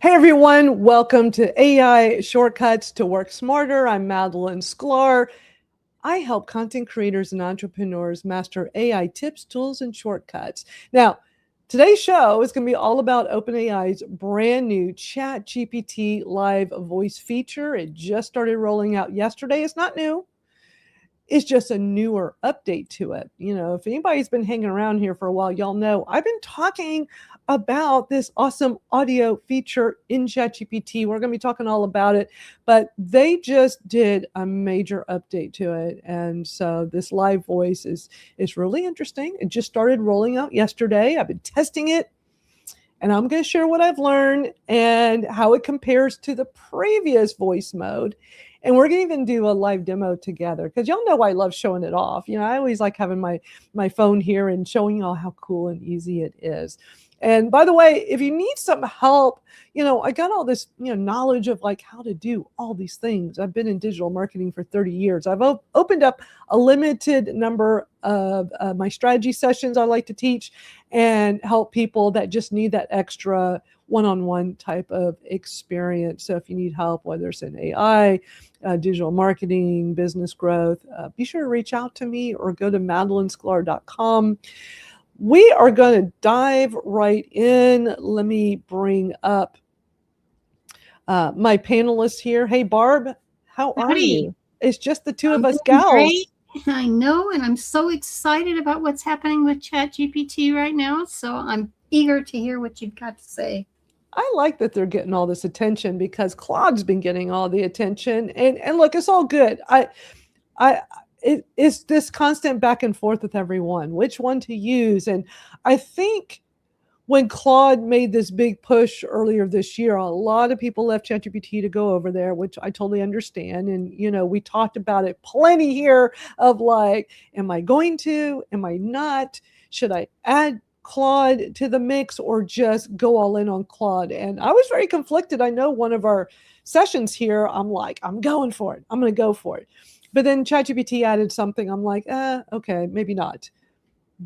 Hey everyone, welcome to AI Shortcuts to Work Smarter. I'm Madalyn Skylar. I help content creators and entrepreneurs master AI tips, tools, and shortcuts. Now, today's show is going to be all about OpenAI's brand new ChatGPT live voice feature. It just started rolling out yesterday. It's not new. It's just a newer update to it. You know, if anybody's been hanging around here for a while, y'all know I've been talking about this awesome audio feature in ChatGPT. We're going to be talking all about it, but they just did a major update to it. And so this live voice is really interesting. It just started rolling out yesterday. I've been testing it, and I'm going to share what I've learned and how it compares to the previous voice mode. And we're going to even do a live demo together because y'all know I love showing it off. You know, I always like having my phone here and showing y'all how cool and easy it is. And by the way, if you need some help, you know, I got all this, knowledge of like how to do all these things. I've been in digital marketing for 30 years. I've opened up a limited number of my strategy sessions I like to teach and help people that just need that extra one-on-one type of experience. So if you need help, whether it's in AI, digital marketing, business growth, be sure to reach out to me or go to madelynskylar.com. We are going to dive right in. Let me bring up my panelists here. Hey, Barb, how are you? It's just the two of us gals. Great. I know, and I'm so excited about what's happening with ChatGPT right now. So I'm eager to hear what you've got to say. I like that they're getting all this attention because Claude's been getting all the attention. And look, it's all good. It's this constant back and forth with everyone, which one to use. And I think when Claude made this big push earlier this year, a lot of people left ChatGPT to go over there, which I totally understand. And, we talked about it plenty here of like, am I going to, am I not? Should I add Claude to the mix or just go all in on Claude? And I was very conflicted. I know one of our sessions here, I'm like, I'm going for it. I'm going to go for it. But then ChatGPT added something. I'm like, okay, maybe not.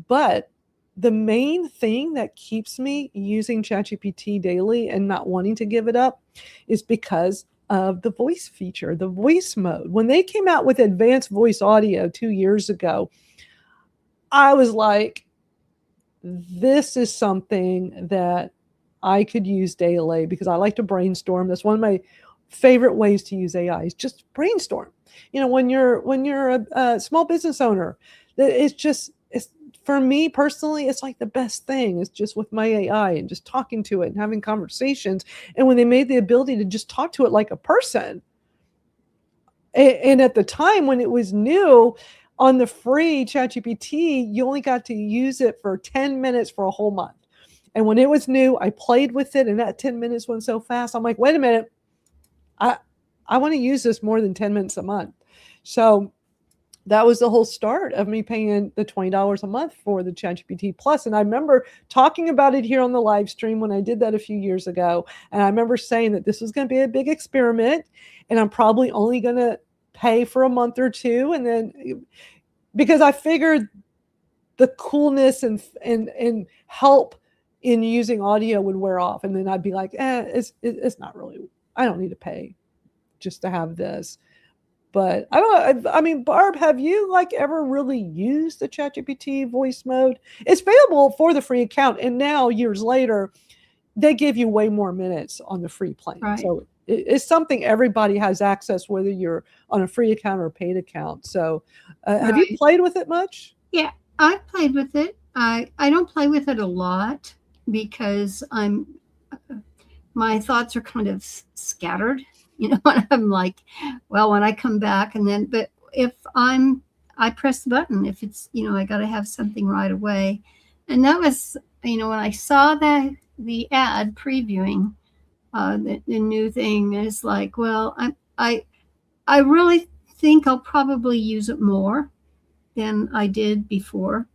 But the main thing that keeps me using ChatGPT daily and not wanting to give it up is because of the voice feature, the voice mode. When they came out with advanced voice audio 2 years ago, I was like, this is something that I could use daily because I like to brainstorm. That's one of my favorite ways to use AI is just brainstorm. When you're a small business owner, it's for me personally, it's like the best thing. It's just with my AI and just talking to it and having conversations. And when they made the ability to just talk to it like a person, and at the time when it was new, on the free ChatGPT, you only got to use it for 10 minutes for a whole month. And when it was new, I played with it, and that 10 minutes went so fast. I'm like, wait a minute, I want to use this more than 10 minutes a month. So that was the whole start of me paying the $20 a month for the ChatGPT Plus. And I remember talking about it here on the live stream when I did that a few years ago. And I remember saying that this was going to be a big experiment, and I'm probably only going to pay for a month or two. And then because I figured the coolness and help in using audio would wear off. And then I'd be like, it's not really, I don't need to pay just to have this. But I mean, Barb, have you ever really used the ChatGPT voice mode? It's available for the free account. And now years later, they give you way more minutes on the free plan. Right. So it's something everybody has access, whether you're on a free account or a paid account. So have you played with it much? Yeah, I've played with it. I don't play with it a lot because my thoughts are kind of scattered. And I'm like, well, when I come back but if I press the button, if it's, I got to have something right away. And that was, when I saw the ad previewing the new thing, is like, well, I really think I'll probably use it more than I did before,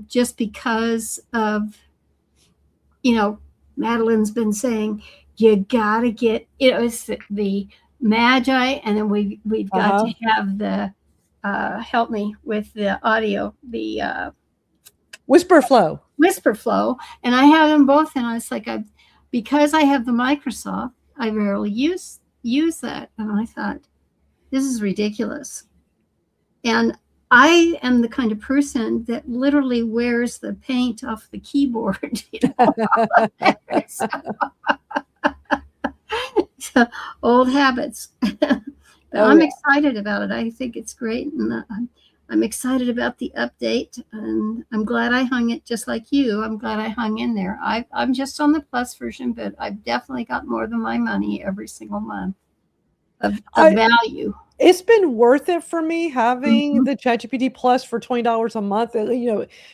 just because of, Madalyn's been saying, you gotta get, it's the magi, and then we've got to have the help me with the audio, the Whisper Flow. And I have them both, and I was like, I've because I have the Microsoft, I rarely use that. And I thought, this is ridiculous. And I am the kind of person that literally wears the paint off the keyboard. So, so old habits. But Oh I'm yeah. excited about it. I think it's great, and I'm excited about the update. And I'm glad I hung it just like you. I'm glad I hung in there. I'm just on the plus version, but I've definitely got more than my money every single month of value. It's been worth it for me having Mhm. the ChatGPT Plus for $20 a month.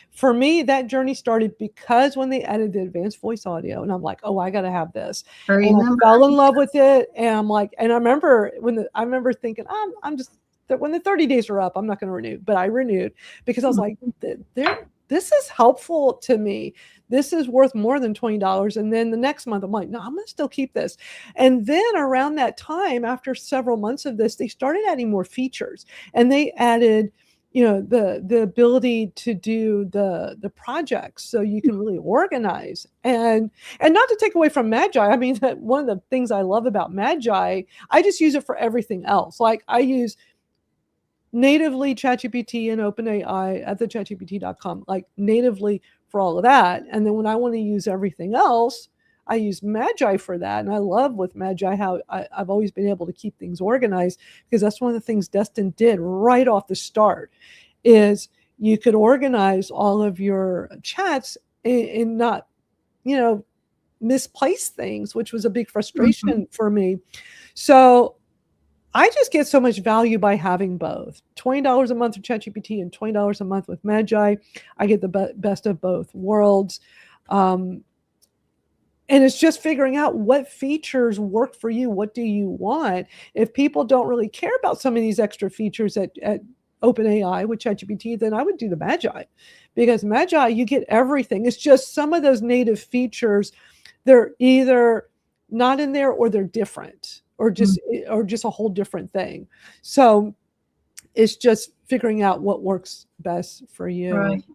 For me, that journey started because when they added the advanced voice audio, and I'm like, oh, I got to have this, I and I remember. fell in love with it. And I'm like, and I remember I remember thinking, I'm just when the 30 days are up, I'm not going to renew, but I renewed because I was like, this is helpful to me. This is worth more than $20. And then the next month, I'm like, no, I'm going to still keep this. And then around that time, after several months of this, they started adding more features, and they added, the ability to do the projects, so you can really organize. And not to take away from Magi, I mean, that one of the things I love about Magi, I just use it for everything else. Like I use natively ChatGPT and OpenAI at the chatgpt.com, like natively for all of that. And then when I want to use everything else, I use Magi for that. And I love with Magi how I've always been able to keep things organized, because that's one of the things Destin did right off the start is you could organize all of your chats and not, misplace things, which was a big frustration for me. So I just get so much value by having both. $20 a month for ChatGPT and $20 a month with Magi. I get the best of both worlds. And it's just figuring out what features work for you. What do you want? If people don't really care about some of these extra features at OpenAI with ChatGPT, then I would do the Magi, because Magi, you get everything. It's just some of those native features, they're either not in there or they're different, or just a whole different thing. So it's just figuring out what works best for you. Right.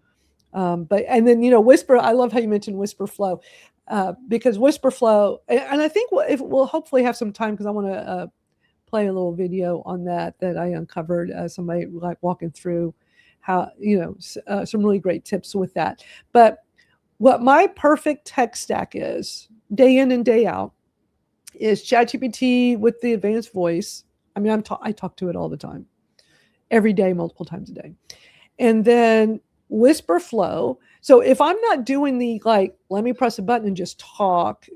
And then Whisper. I love how you mentioned Whisper Flow, because Whisper Flow, and I think if we'll hopefully have some time, because I want to play a little video on that I uncovered, somebody like walking through how some really great tips with that. But what my perfect tech stack is, day in and day out, is ChatGPT with the advanced voice. I mean, I talk to it all the time, every day, multiple times a day. And then Whisper Flow. So if I'm not doing the, like, let me press a button and just talk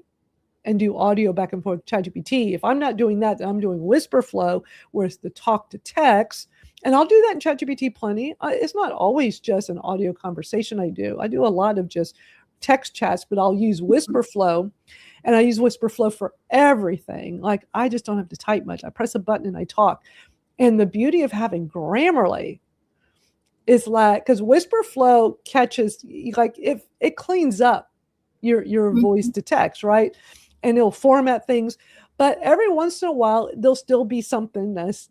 and do audio back and forth ChatGPT, if I'm not doing that, then I'm doing Whisper Flow, where it's the talk to text. And I'll do that in ChatGPT plenty. It's not always just an audio conversation I do. I do a lot of just text chats, but I'll use Whisper Flow. And I use Whisper Flow for everything. Like, I just don't have to type much. I press a button and I talk. And the beauty of having Grammarly is, like, because Whisper Flow catches, like, if it cleans up your voice to text, right? And it'll format things. But every once in a while, there'll still be something that's,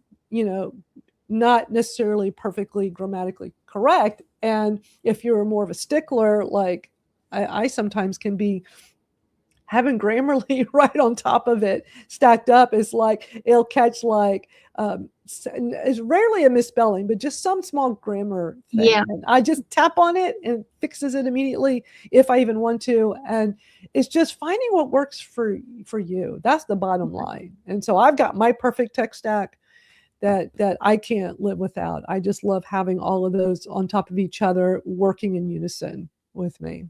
not necessarily perfectly grammatically correct. And if you're more of a stickler, like I sometimes can be, having Grammarly right on top of it stacked up is like, it'll catch, like, it's rarely a misspelling, but just some small grammar thing. Yeah. And I just tap on it and it fixes it immediately if I even want to. And it's just finding what works for you. That's the bottom line. And so I've got my perfect tech stack that I can't live without. I just love having all of those on top of each other, working in unison with me.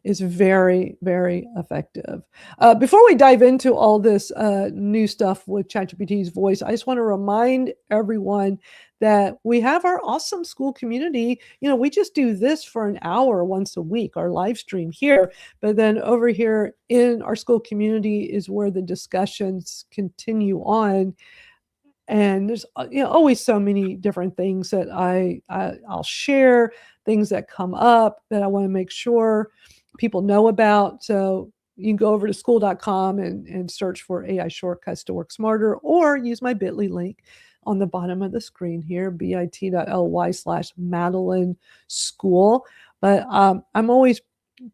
Is very, very effective. Before we dive into all this new stuff with ChatGPT's voice, I just want to remind everyone that we have our awesome Skool community. We just do this for an hour once a week, our live stream here. But then over here in our Skool community is where the discussions continue on. And there's always so many different things that I'll share, things that come up that I want to make sure people know about. So you can go over to skool.com and search for AI shortcuts to work smarter, or use my bit.ly link on the bottom of the screen here, bit.ly/Madalyn Skool. But I'm always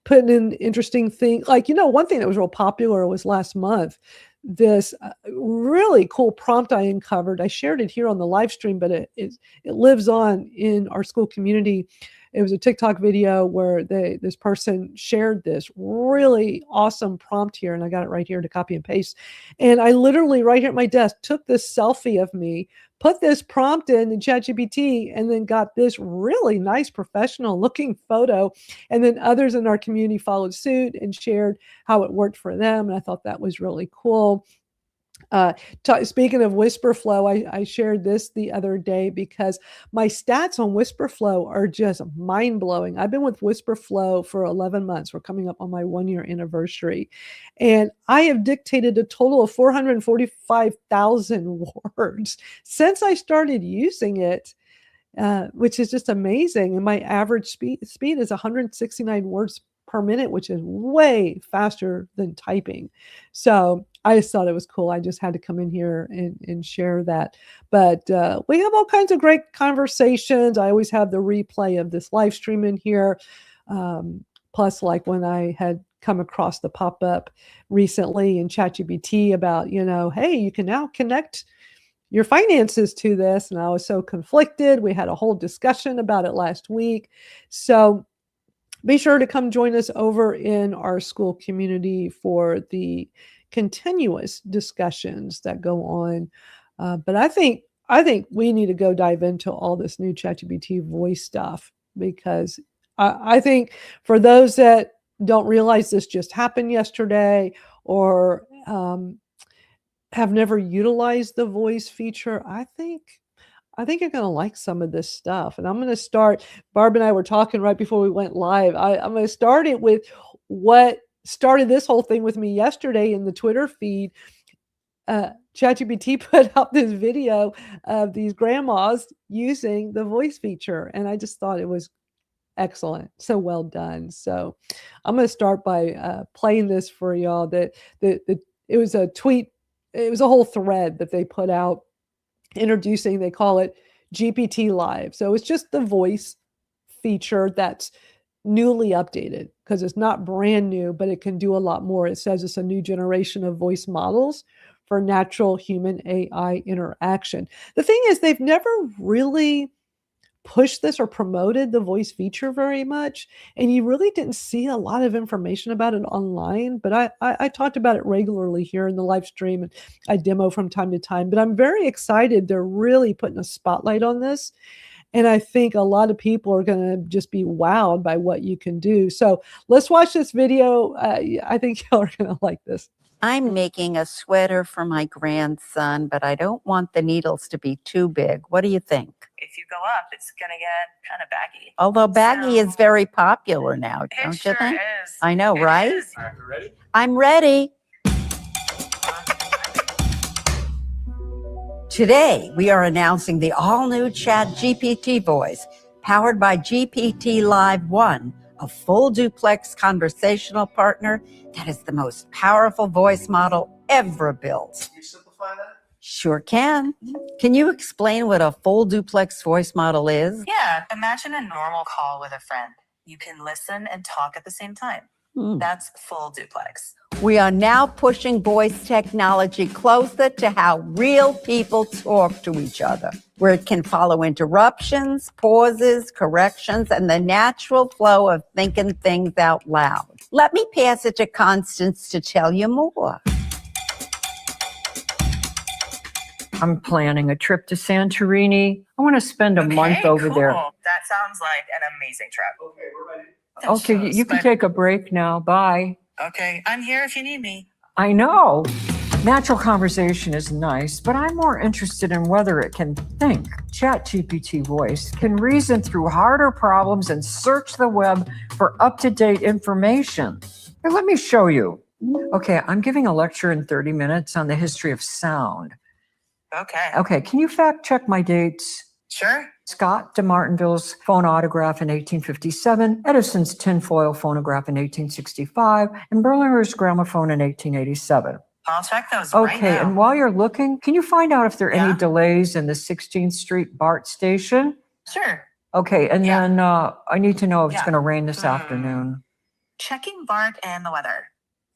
putting in interesting things. Like, one thing that was real popular was last month, this really cool prompt I uncovered. I shared it here on the live stream, but it lives on in our Skool community. It was a TikTok video where this person shared this really awesome prompt here, and I got it right here to copy and paste. And I literally right here at my desk took this selfie of me, put this prompt in ChatGPT, and then got this really nice professional looking photo. And then others in our community followed suit and shared how it worked for them. And I thought that was really cool. Speaking of WhisperFlow, I shared this the other day because my stats on WhisperFlow are just mind-blowing. I've been with WhisperFlow for 11 months. We're coming up on my 1-year anniversary. And I have dictated a total of 445,000 words since I started using it, which is just amazing. And my average speed is 169 words per minute, which is way faster than typing. So I just thought it was cool. I just had to come in here and share that. But we have all kinds of great conversations. I always have the replay of this live stream in here. Plus, like when I had come across the pop-up recently in ChatGPT about, hey, you can now connect your finances to this. And I was so conflicted. We had a whole discussion about it last week. So be sure to come join us over in our Skool community for the continuous discussions that go on. But I think we need to go dive into all this new ChatGPT voice stuff, because I think for those that don't realize this just happened yesterday, or have never utilized the voice feature, I think you're going to like some of this stuff. And I'm going to start, Barb and I were talking right before we went live. I'm going to start it with what started this whole thing with me yesterday in the Twitter feed. ChatGPT put out this video of these grandmas using the voice feature. And I just thought it was excellent. So well done. So I'm going to start by playing this for y'all. It was a tweet. It was a whole thread that they put out introducing, they call it GPT Live. So it's just the voice feature that's newly updated, because it's not brand new, but it can do a lot more. It says it's a new generation of voice models for natural human AI interaction. The thing is, they've never really pushed this or promoted the voice feature very much, and you really didn't see a lot of information about it online. But I talked about it regularly here in the live stream, and I demo from time to time. But I'm very excited. They're really putting a spotlight on this, and I think a lot of people are going to just be wowed by what you can do. So let's watch this video. I think y'all are going to like this. I'm making a sweater for my grandson, but I don't want the needles to be too big. What do you think? If you go up, it's going to get kind of baggy. Although baggy is very popular now, don't you Sure think? is. I know, It right? is. All right, you ready? I'm ready. Today, we are announcing the all-new ChatGPT voice, powered by GPT Live 1, a full duplex conversational partner that is the most powerful voice model ever built. Can you simplify that? Sure can. Can you explain what a full duplex voice model is? Yeah, imagine a normal call with a friend. You can listen and talk at the same time. That's full duplex. We are now pushing voice technology closer to how real people talk to each other, where it can follow interruptions, pauses, corrections, and the natural flow of thinking things out loud. Let me pass it to Constance to tell you more. I'm planning a trip to Santorini. I want to spend a month over there. That sounds like an amazing trip. Okay, we're ready. Okay, you can take a break now. Bye. Okay, I'm here if you need me. I know. Natural conversation is nice, but I'm more interested in whether it can think. ChatGPT voice can reason through harder problems and search the web for up-to-date information. Here, let me show you. Okay, I'm giving a lecture in 30 minutes on the history of sound. Okay. Okay, can you fact check my dates? Sure. Scott de Martinville's phonautograph in 1857, Edison's tinfoil phonograph in 1865, and Berlinger's gramophone in 1887. I'll check those right Okay, now. and while you're looking, can you find out if there are any Yeah. delays in the 16th Street BART station? Sure. Okay, and Yeah. then I need to know if it's Yeah. going to rain this afternoon. Checking Barb and the weather.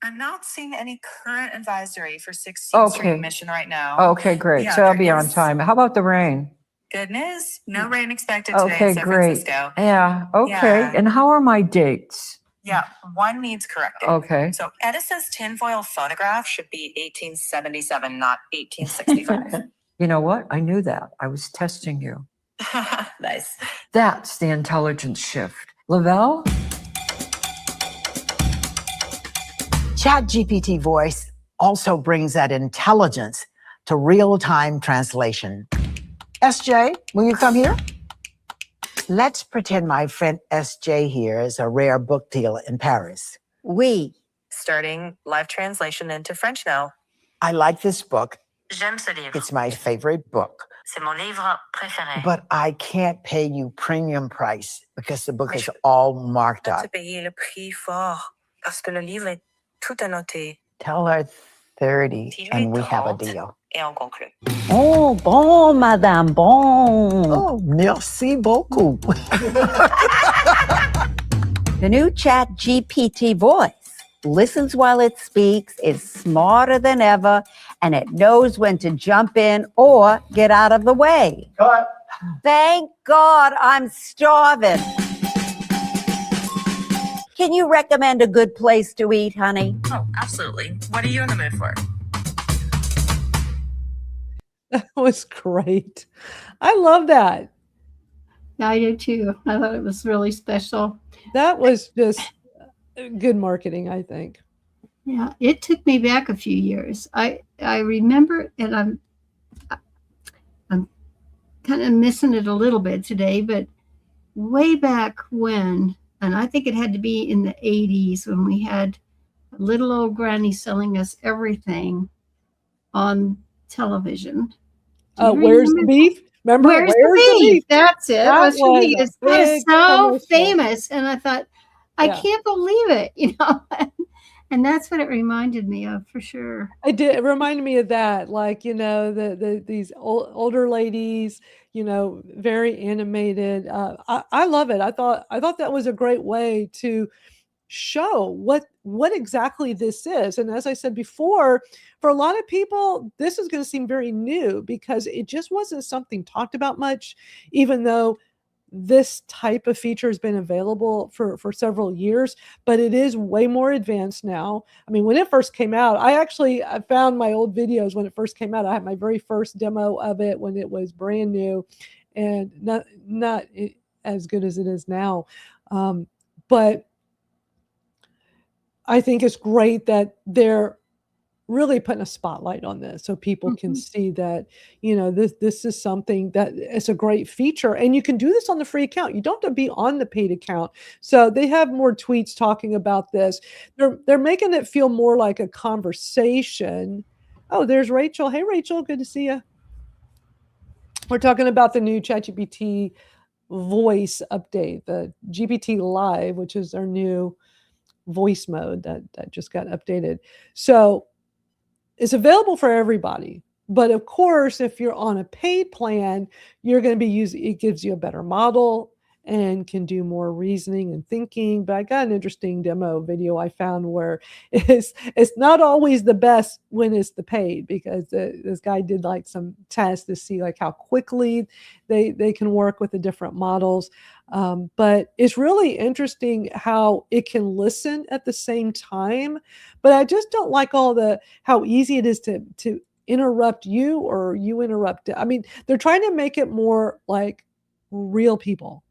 I'm not seeing any current advisory for 16th Street Okay. Mission right now. Okay, great. Yeah, So I'll there be on is- time. How about the rain? Good news. No rain expected today Okay, in San great. Francisco. Yeah, okay. Yeah. And how are my dates? Yeah, one needs correcting. Okay. So Edison's tinfoil phonograph should be 1877, not 1865. You know what? I knew that. I was testing you. Nice. That's the intelligence shift. Lavelle? ChatGPT voice also brings that intelligence to real-time translation. SJ, will you come here? Let's pretend my friend SJ here is a rare book deal in Paris. We. Starting live translation into French now. I like this book. J'aime ce livre. It's my favorite book. C'est mon livre préféré. But I can't pay you premium price because the book is all marked Tu up. payer le prix fort parce que le livre est tout annoté. Tell her 30 Dis-lui and we have a 30. deal. Et on conclut. Oh, bon, madame, bon. Oh, merci beaucoup. The new Chat GPT voice listens while it speaks, is smarter than ever, and it knows when to jump in or get out of the way. Cut. Thank God I'm starving. Can you recommend a good place to eat, honey? Oh, absolutely. What are you in the mood for? That was great. I love that. Yeah, I do too. I thought it was really special. That was just good marketing, I think. Yeah, it took me back a few years. I remember, and I'm kind of missing it a little bit today, but way back when, and I think it had to be in the 80s when we had little old granny selling us everything on television. Do you Where's the remember? beef? Remember, Where's the beef? That's it. That Where's the was beef? a It's that is big so commercial. famous. And I thought, I Yeah. can't believe it, you know. And that's what it reminded me of for sure. I did. It reminded me of that, like, you know, these older ladies, you know, very animated. I love it. I thought that was a great way to show what exactly this is. And as I said before, for a lot of people, this is going to seem very new because it just wasn't something talked about much, even though this type of feature has been available for several years, but it is way more advanced now. I mean, when it first came out, I found my old videos when it first came out. I had my very first demo of it when it was brand new and not as good as it is now. But I think it's great that they're really putting a spotlight on this so people can see that, you know, this is something that it's a great feature, and you can do this on the free account. You don't have to be on the paid account. So they have more tweets talking about this. They're making it feel more like a conversation. Oh, there's Rachel. Hey, Rachel, good to see you. We're talking about the new ChatGPT voice update, the GPT Live, which is our new voice mode that just got updated. So it's available for everybody. But of course, if you're on a paid plan, you're going to be it gives you a better model and can do more reasoning and thinking. But I got an interesting demo video I found where it's not always the best when it's the paid, because this guy did like some tests to see like how quickly they can work with the different models. But it's really interesting how it can listen at the same time. But I just don't like how easy it is to interrupt you or you interrupt it. I mean, they're trying to make it more like real people.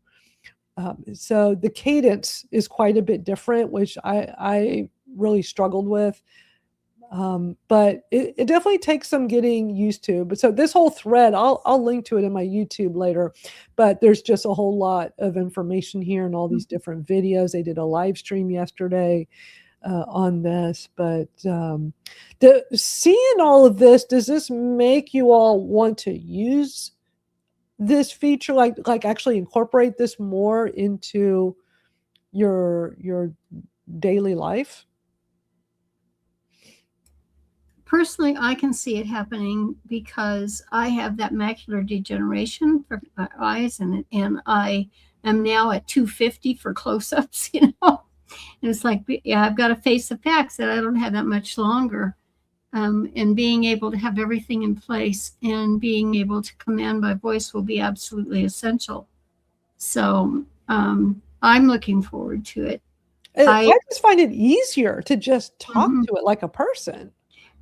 So the cadence is quite a bit different, which I really struggled with. But it definitely takes some getting used to. But so this whole thread, I'll link to it in my YouTube later, but there's just a whole lot of information here and all these different videos. They did a live stream yesterday on this, but seeing all of this, does this make you all want to use this feature, like actually incorporate this more into your daily life? Personally, I can see it happening because I have that macular degeneration for my eyes, and I am now at 250 for close-ups, you know. And it's like, yeah, I've got to face the facts that I don't have that much longer. And being able to have everything in place and being able to command my voice will be absolutely essential. So I'm looking forward to it. I just find it easier to just talk to it like a person.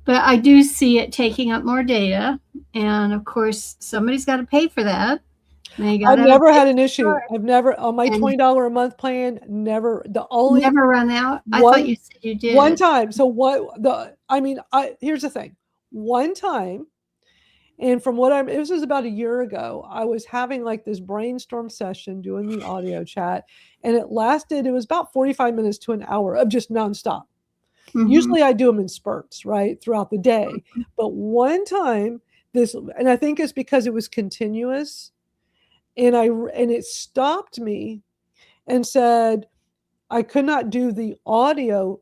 But I do see it taking up more data. And of course, somebody's got to pay for that. I've never had an issue. I've never, on my $20 a month plan, never, never run out. I thought you said you did. One time. So here's the thing. One time, and from what this was about a year ago, I was having like this brainstorm session doing the audio chat, and it was about 45 minutes to an hour of just nonstop. Usually I do them in spurts, right, throughout the day. But one time, and I think it's because it was continuous, and it stopped me and said I could not do the audio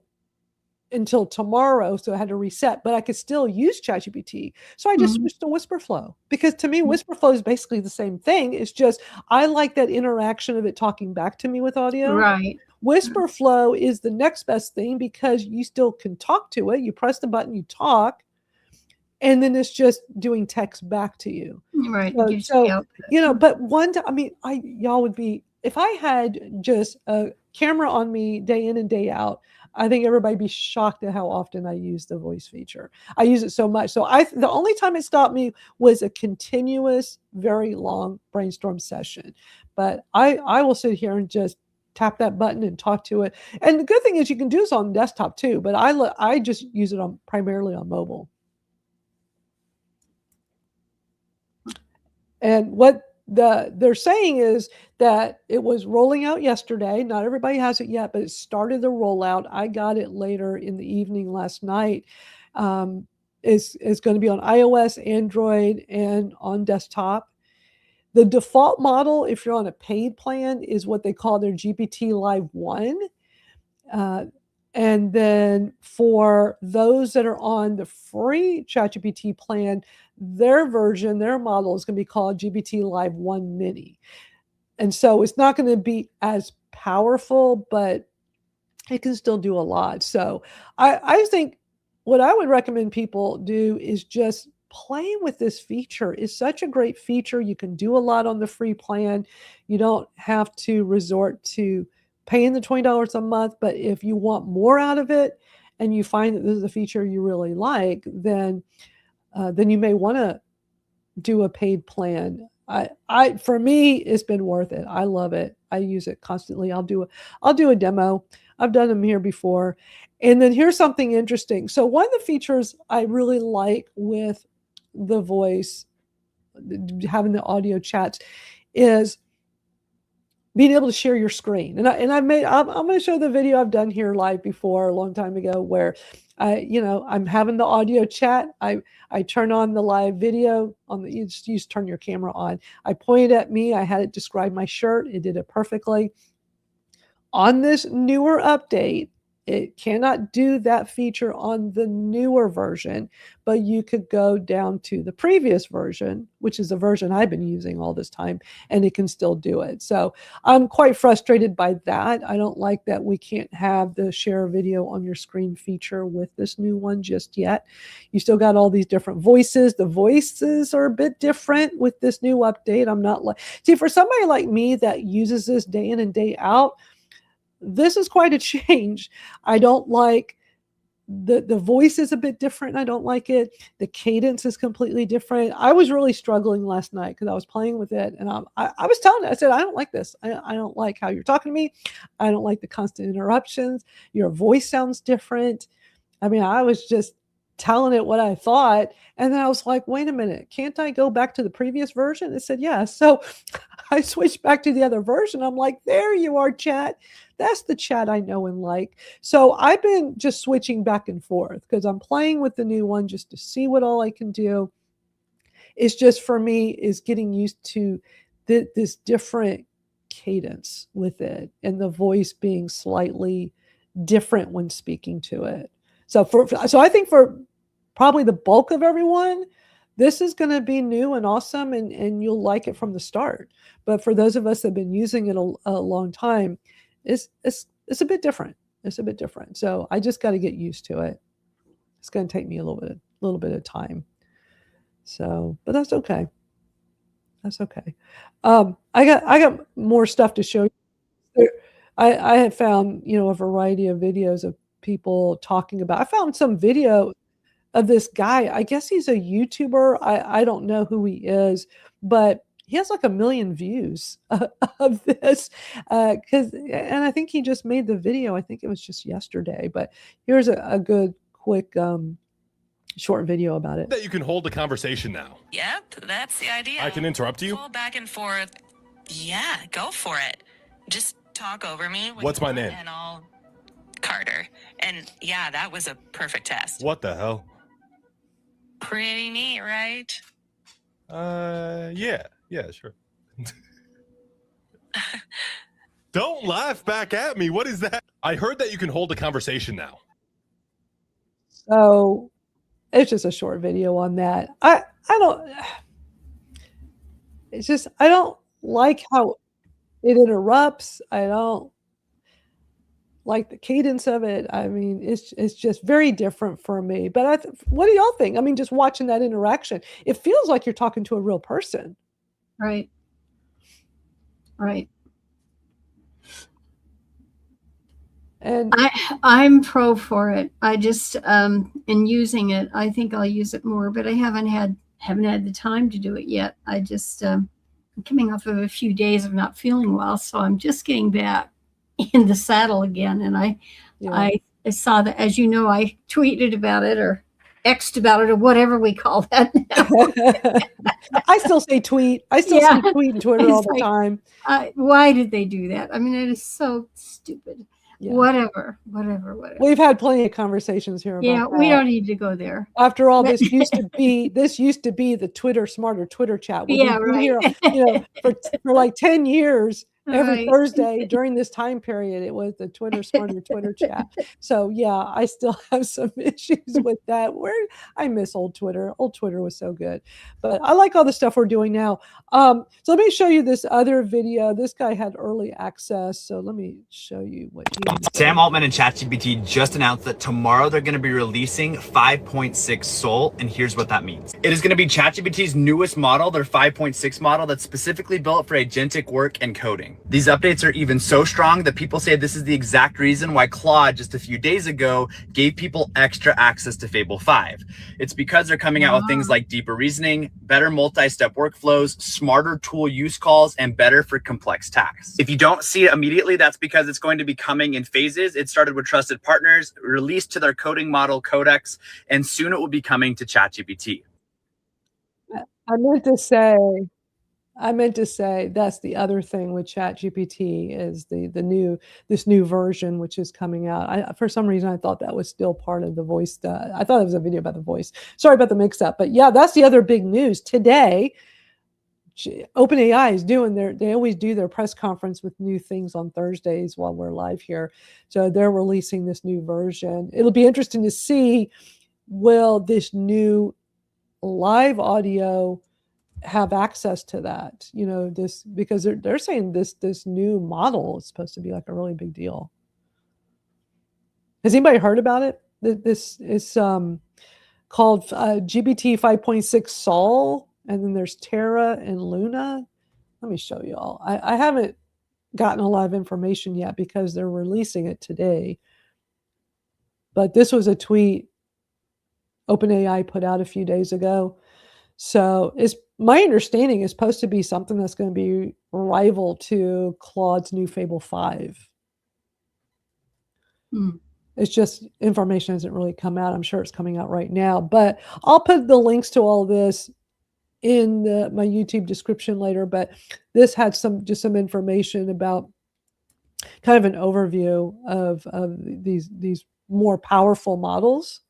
until tomorrow, so I had to reset, but I could still use ChatGPT. So I just switched to WhisperFlow, because to me, WhisperFlow is basically the same thing. It's just I like that interaction of it talking back to me with audio. Right. WhisperFlow is the next best thing because you still can talk to it. You press the button, you talk, and then it's just doing text back to you. Right. So but one time, y'all would be, if I had just a camera on me day in and day out, I think everybody'd be shocked at how often I use the voice feature. I use it so much. So the only time it stopped me was a continuous, very long brainstorm session. But I will sit here and just tap that button and talk to it. And the good thing is you can do this on desktop too, but I just use it primarily on mobile. And what they're saying is that it was rolling out yesterday. Not everybody has it yet, but it started the rollout. I got it later in the evening last night. It's going to be on iOS, Android, and on desktop. The default model, if you're on a paid plan, is what they call their GPT Live 1. And then for those that are on the free ChatGPT plan, their model is going to be called GPT Live 1 Mini. And so it's not going to be as powerful, but it can still do a lot. So I think what I would recommend people do is just play with this feature. It's such a great feature. You can do a lot on the free plan. You don't have to resort to paying the $20 a month, but if you want more out of it and you find that this is a feature you really like, then you may want to do a paid plan. For me, it's been worth it. I love it. I use it constantly. I'll do a demo. I've done them here before. And then here's something interesting. So one of the features I really like with the voice, having the audio chats, is being able to share your screen. And I'm going to show the video I've done here live before a long time ago where I'm having the audio chat. I turn on the live video you just turn your camera on. I pointed at me. I had it describe my shirt. It did it perfectly. On this newer update, it cannot do that feature on the newer version, but you could go down to the previous version, which is the version I've been using all this time, and it can still do it. So I'm quite frustrated by that. I don't like that we can't have the share video on your screen feature with this new one just yet. You still got all these different voices. The voices are a bit different with this new update. For somebody like me that uses this day in and day out, this is quite a change. I don't like the voice is a bit different. I don't like it. The cadence is completely different. I was really struggling last night because I was playing with it, and I was telling it, I said, I don't like this. I don't like how you're talking to me. I don't like the constant interruptions. Your voice sounds different. I was just telling it what I thought, and then I was like, wait a minute, can't I go back to the previous version? It said yes. So I switched back to the other version. I'm like, there you are, chat. That's the chat I know and like. So I've been just switching back and forth because I'm playing with the new one just to see what all I can do. It's just, for me, is getting used to this different cadence with it and the voice being slightly different when speaking to it. So I think for probably the bulk of everyone, this is going to be new and awesome, and you'll like it from the start. But for those of us that have been using it a long time, it's it's a bit different. It's a bit different. So I just got to get used to it. It's going to take me a little bit of time. So, but that's okay. That's okay. I got more stuff to show you. I have found, a variety of videos of people talking about. I found some video of this guy. I guess he's a YouTuber. I don't know who he is, but he has like 1 million views of this. And I think he just made the video. I think it was just yesterday. But here's a good, quick, short video about it. That you can hold a conversation now. Yep, that's the idea. I can interrupt you? Call back and forth. Yeah, go for it. Just talk over me. What's my name? And I'll... Carter. And yeah, that was a perfect test. What the hell? Pretty neat, right? Yeah, sure. Don't laugh back at me. What is that? I heard that you can hold a conversation now. So it's just a short video on that. I don't, it's just, I don't like how it interrupts. I don't like the cadence of it. I mean, it's just very different for me. But what do y'all think? I mean, just watching that interaction, it feels like you're talking to a real person. Right. Right. And I'm pro for it. I just in using it, I think I'll use it more, but I haven't had the time to do it yet. I just I'm coming off of a few days of not feeling well, so I'm just getting back in the saddle again. And I saw that, as you know, I tweeted about it or X'd about it or whatever we call that now. I still say tweet. I still say tweet and Twitter all the time. Why did they do that? I mean, it is so stupid. Yeah. Whatever. We've had plenty of conversations here about that. We don't need to go there. After all, this used to be the Twitter Smarter Twitter chat. Here, for like 10 years. Every Thursday during this time period, it was the Twitter Smarter Twitter chat. So yeah, I still have some issues with that. I miss old Twitter. Old Twitter was so good, but I like all the stuff we're doing now. So let me show you this other video. This guy had early access, so let me show you what he had. Sam Altman and ChatGPT just announced that tomorrow they're going to be releasing 5.6 Soul, and here's what that means. It is going to be ChatGPT's newest model, their 5.6 model that's specifically built for agentic work and coding. These updates are even so strong that people say this is the exact reason why Claude just a few days ago gave people extra access to Fable 5. It's because they're coming out with things like deeper reasoning, better multi-step workflows, smarter tool use calls, and better for complex tasks. If you don't see it immediately, that's because it's going to be coming in phases. It started with trusted partners, released to their coding model Codex, and soon it will be coming to ChatGPT. I meant to say that's the other thing with ChatGPT is this new version which is coming out. For some reason I thought that was still part of the voice. I thought it was a video about the voice. Sorry about the mix-up, but yeah, that's the other big news today. OpenAI is they always do their press conference with new things on Thursdays while we're live here. So they're releasing this new version. It'll be interesting to see, will this new live audio have access to that, this, because they're saying this new model is supposed to be like a really big deal. Has anybody heard about it? This is called GPT 5.6 Sol, and then there's Terra and Luna. Let me show you all. I haven't gotten a lot of information yet because they're releasing it today, but this was a tweet OpenAI put out a few days ago. So my understanding is supposed to be something that's going to be rival to Claude's new Fable 5. It's just information hasn't really come out. I'm sure it's coming out right now, but I'll put the links to all this in my YouTube description later. But this had some information about kind of an overview of these more powerful models.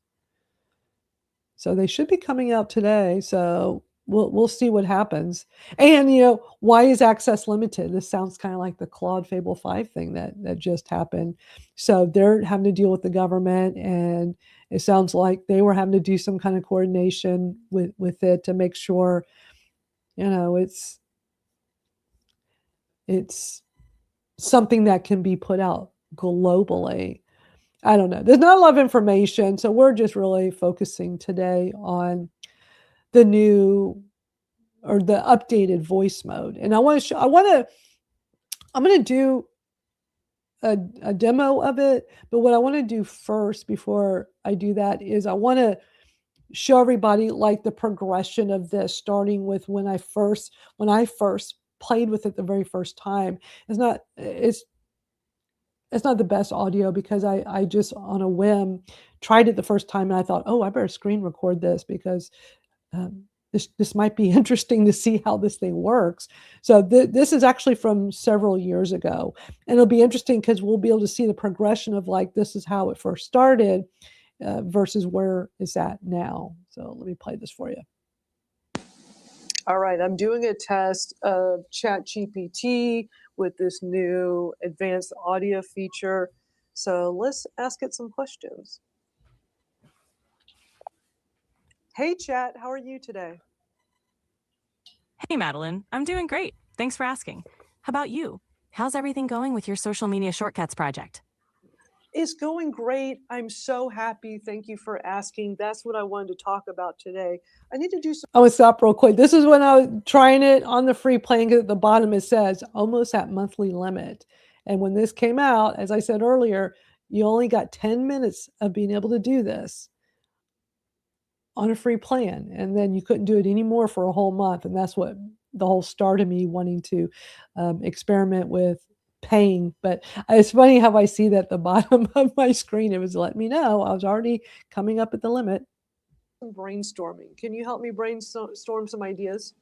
So they should be coming out today. So we'll see what happens. And why is access limited? This sounds kind of like the Claude Fable 5 thing that just happened. So they're having to deal with the government, and it sounds like they were having to do some kind of coordination with it to make sure, it's something that can be put out globally. I don't know. There's not a lot of information, so we're just really focusing today on the new or the updated voice mode. And I'm going to do a demo of it, but what I want to do first before I do that is I want to show everybody like the progression of this, starting with when I first played with it the very first time. It's not the best audio because I just on a whim tried it the first time and I thought, oh, I better screen record this because this might be interesting to see how this thing works. So this is actually from several years ago, and it'll be interesting because we'll be able to see the progression of like this is how it first started versus where it's at now. So let me play this for you. All right, I'm doing a test of ChatGPT with this new advanced audio feature. So let's ask it some questions. Hey, Chat, how are you today? Hey, Madalyn. I'm doing great. Thanks for asking. How about you? How's everything going with your social media shortcuts project? It's going great. I'm so happy. Thank you for asking. That's what I wanted to talk about today. I need to do some. I want to stop real quick. This is when I was trying it on the free plan. At the bottom, it says almost at monthly limit. And when this came out, as I said earlier, you only got 10 minutes of being able to do this on a free plan. And then you couldn't do it anymore for a whole month. And that's what the whole start of me wanting to experiment with paying. But it's funny how I see that at the bottom of my screen, it was letting me know I was already coming up at the limit. Brainstorming. Can you help me brainstorm some ideas?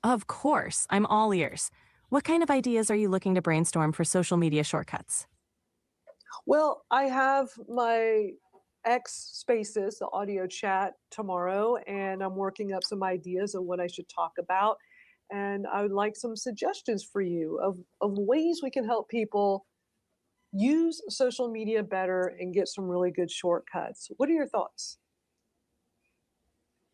Of course. I'm all ears. What kind of ideas are you looking to brainstorm for social media shortcuts? Well, I have my X Spaces, the audio chat tomorrow, and I'm working up some ideas of what I should talk about. And I would like some suggestions for you of ways we can help people use social media better and get some really good shortcuts. What are your thoughts?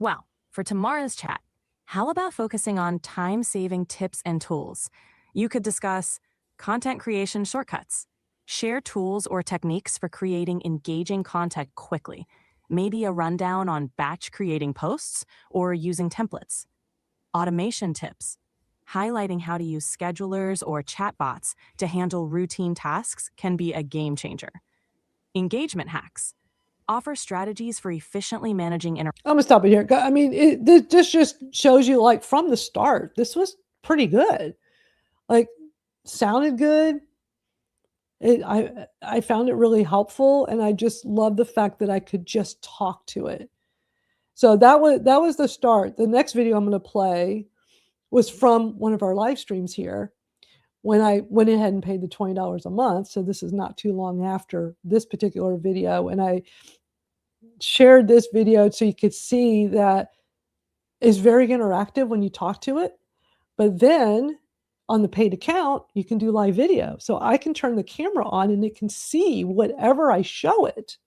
Well, for tomorrow's chat, how about focusing on time-saving tips and tools? You could discuss content creation shortcuts, share tools or techniques for creating engaging content quickly, maybe a rundown on batch creating posts or using templates. Automation tips, highlighting how to use schedulers or chatbots to handle routine tasks can be a game changer. Engagement hacks, offer strategies for efficiently managing I'm gonna stop it here. I mean, this just shows you like from the start, this was pretty good. Like, sounded good. I found it really helpful, and I just love the fact that I could just talk to it. So that was the start. The next video I'm going to play was from one of our live streams here when I went ahead and paid the $20 a month. So this is not too long after this particular video, and I shared this video so you could see that it's very interactive when you talk to it. But then on the paid account, you can do live video. So I can turn the camera on and it can see whatever I show it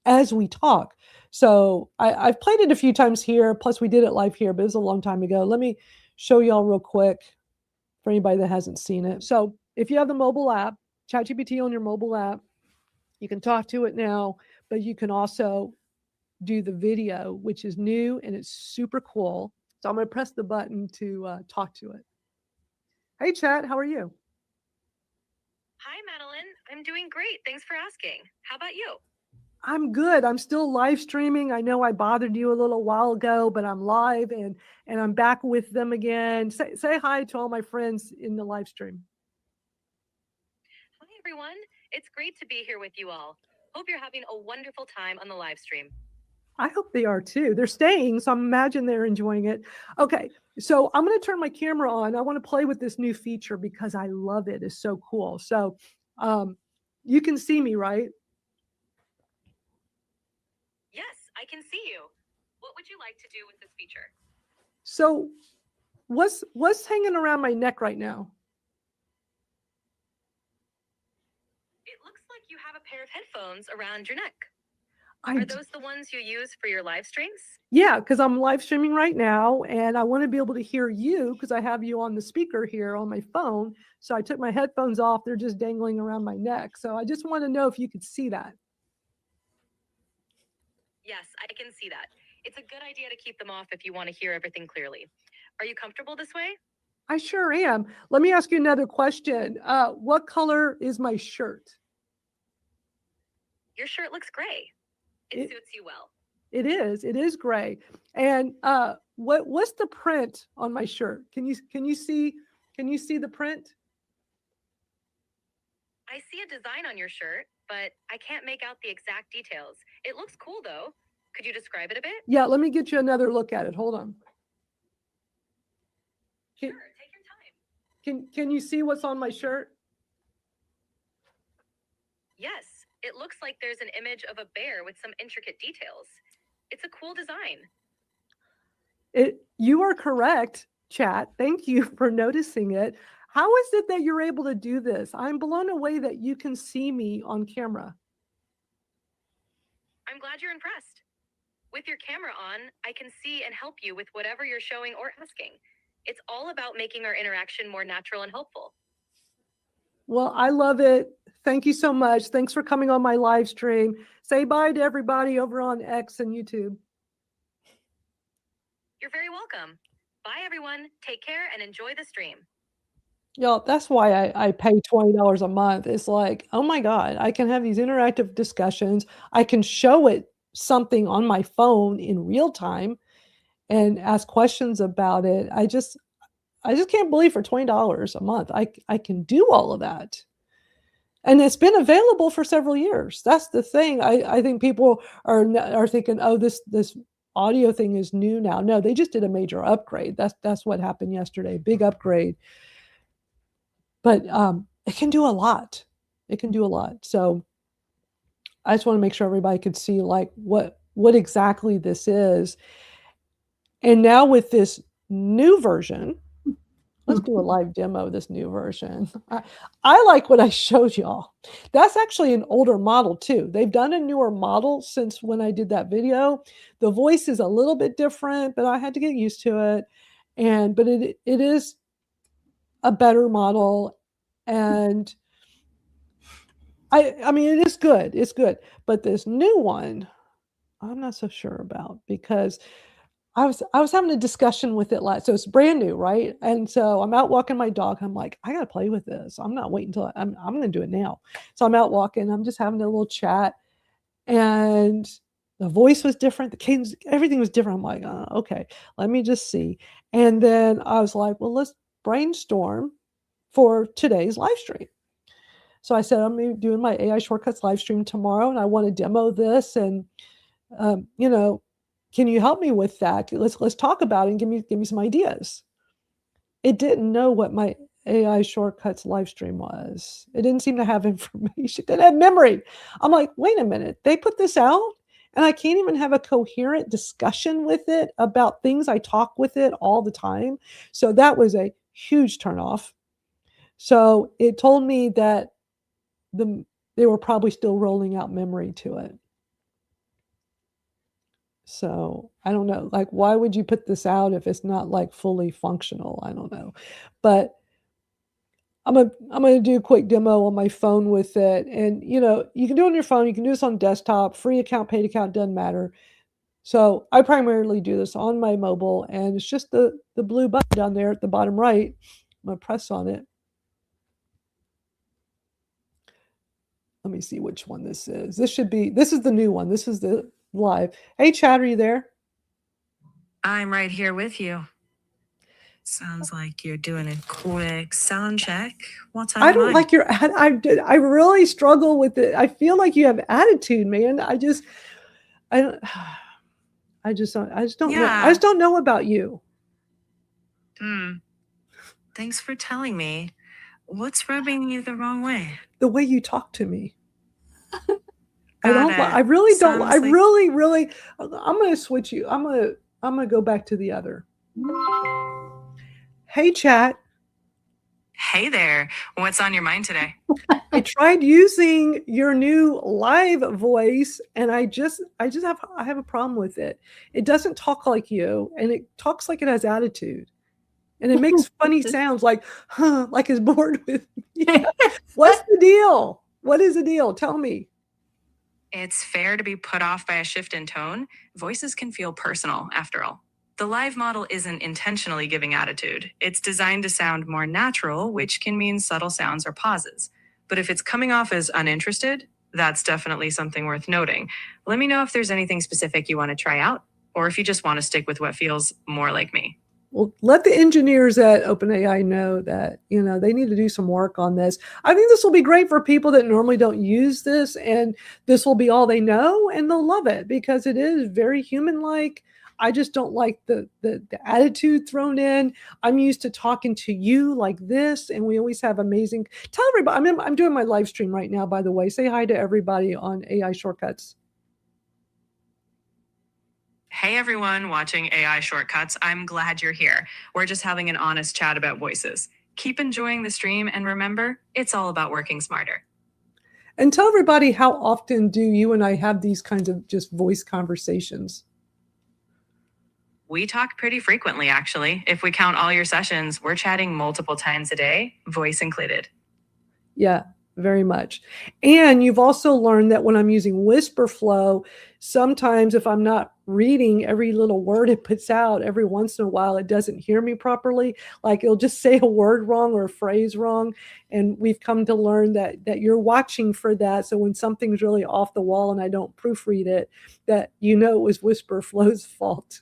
as we talk. So I've played it a few times here. Plus we did it live here, but it was a long time ago. Let me show y'all real quick for anybody that hasn't seen it. So if you have the mobile app, ChatGPT on your mobile app, you can talk to it now, but you can also do the video, which is new and it's super cool. So I'm going to press the button to talk to it. Hey, Chat, how are you? Hi, Madalyn. I'm doing great. Thanks for asking. How about you? I'm good. I'm still live streaming. I know I bothered you a little while ago, but I'm live and I'm back with them again. Say hi to all my friends in the live stream. Hi, everyone. It's great to be here with you all. Hope you're having a wonderful time on the live stream. I hope they are too. They're staying, so I imagine they're enjoying it. Okay, so I'm going to turn my camera on. I want to play with this new feature because I love it. It's so cool. So you can see me, right? Yes, I can see you. What would you like to do with this feature? So what's hanging around my neck right now? It looks like you have a pair of headphones around your neck. Are those the ones you use for your live streams? Yeah, because I'm live streaming right now and I want to be able to hear you because I have you on the speaker here on my phone. So I took my headphones off. They're just dangling around my neck. So I just want to know if you could see that. Yes, I can see that. It's a good idea to keep them off if you want to hear everything clearly. Are you comfortable this way? I sure am. Let me ask you another question. What color is my shirt? Your shirt looks gray. It suits you well. It is. It is gray. And what's the print on my shirt? Can you see the print? I see a design on your shirt, but I can't make out the exact details. It looks cool though. Could you describe it a bit? Yeah, let me get you another look at it. Hold on. Sure, take your time. Can you see what's on my shirt? Yes, it looks like there's an image of a bear with some intricate details. It's a cool design. You are correct, chat. Thank you for noticing it. How is it that you're able to do this? I'm blown away that you can see me on camera. I'm glad you're impressed. With your camera on, I can see and help you with whatever you're showing or asking. It's all about making our interaction more natural and helpful. Well, I love it. Thank you so much. Thanks for coming on my live stream. Say bye to everybody over on X and YouTube. You're very welcome. Bye, everyone. Take care and enjoy the stream. Y'all, that's why I pay $20 a month. It's like, oh my God, I can have these interactive discussions. I can show it something on my phone in real time and ask questions about it. I just can't believe for $20 a month, I can do all of that. And it's been available for several years. That's the thing. I think people are thinking, oh, this audio thing is new now. No, they just did a major upgrade. That's what happened yesterday. Big upgrade. But it can do a lot. It can do a lot. So I just want to make sure everybody could see like what exactly this is. And now with this new version, let's do a live demo of this new version. I like what I showed y'all. That's actually an older model too. They've done a newer model since when I did that video. The voice is a little bit different, but I had to get used to it. But it is a better model. And I mean, it is good. It's good. But this new one, I'm not so sure about because I was having a discussion with it so it's brand new, right? And so I'm out walking my dog. I'm like, I gotta play with this. I'm not waiting until I'm gonna do it now. So I'm out walking. I'm just having a little chat, and the voice was different. The cadence, everything was different. I'm like, okay, let me just see. And then I was like, well, let's brainstorm for today's live stream. So I said, I'm doing my AI shortcuts live stream tomorrow, and I want to demo this. And can you help me with that? Let's talk about it and give me some ideas. It didn't know what my AI shortcuts live stream was. It didn't seem to have information. It didn't have memory. I'm like, wait a minute. They put this out and I can't even have a coherent discussion with it about things I talk with it all the time. So that was a huge turnoff. So it told me that they were probably still rolling out memory to it. So I don't know, like, why would you put this out if it's not like fully functional? I don't know, but I'm gonna do a quick demo on my phone with it. And you can do it on your phone, you can do this on desktop, free account, paid account, doesn't matter. So I primarily do this on my mobile, and it's just the blue button down there at the bottom right. I'm gonna press on it. Let me see which one this is. This is the new one. This is the live. Hey, chat, are you there? I'm right here with you. Sounds like you're doing a quick sound check. What's on I your don't mind? like your. I really struggle with it. I feel like you have attitude, man. I just don't know. I just don't know about you. Thanks for telling me. What's rubbing you the wrong way? The way you talk to me. Got it. I really don't. Sounds I like- really. I'm gonna switch you. I'm gonna go back to the other. Hey, chat. Hey there. What's on your mind today? I tried using your new live voice and I have a problem with it. It doesn't talk like you and it talks like it has attitude. And it makes funny sounds like, huh, like it's bored with me. What's the deal? What is the deal? Tell me. It's fair to be put off by a shift in tone. Voices can feel personal, after all. The live model isn't intentionally giving attitude. It's designed to sound more natural, which can mean subtle sounds or pauses. But if it's coming off as uninterested, that's definitely something worth noting. Let me know if there's anything specific you want to try out, or if you just want to stick with what feels more like me. Well, let the engineers at OpenAI know that, they need to do some work on this. I think this will be great for people that normally don't use this, and this will be all they know, and they'll love it because it is very human-like. I just don't like the attitude thrown in. I'm used to talking to you like this, and we always have amazing. Tell everybody, I'm doing my live stream right now, by the way. Say hi to everybody on AI Shortcuts. Hey everyone watching AI Shortcuts, I'm glad you're here. We're just having an honest chat about voices. Keep enjoying the stream and remember, it's all about working smarter. And tell everybody, how often do you and I have these kinds of just voice conversations? We talk pretty frequently, actually. If we count all your sessions, we're chatting multiple times a day, voice included. Yeah, very much. And you've also learned that when I'm using whisper flow, sometimes if I'm not reading every little word it puts out, every once in a while it doesn't hear me properly. Like it'll just say a word wrong or a phrase wrong. And we've come to learn that you're watching for that. So when something's really off the wall and I don't proofread it, that it was whisper flow's fault.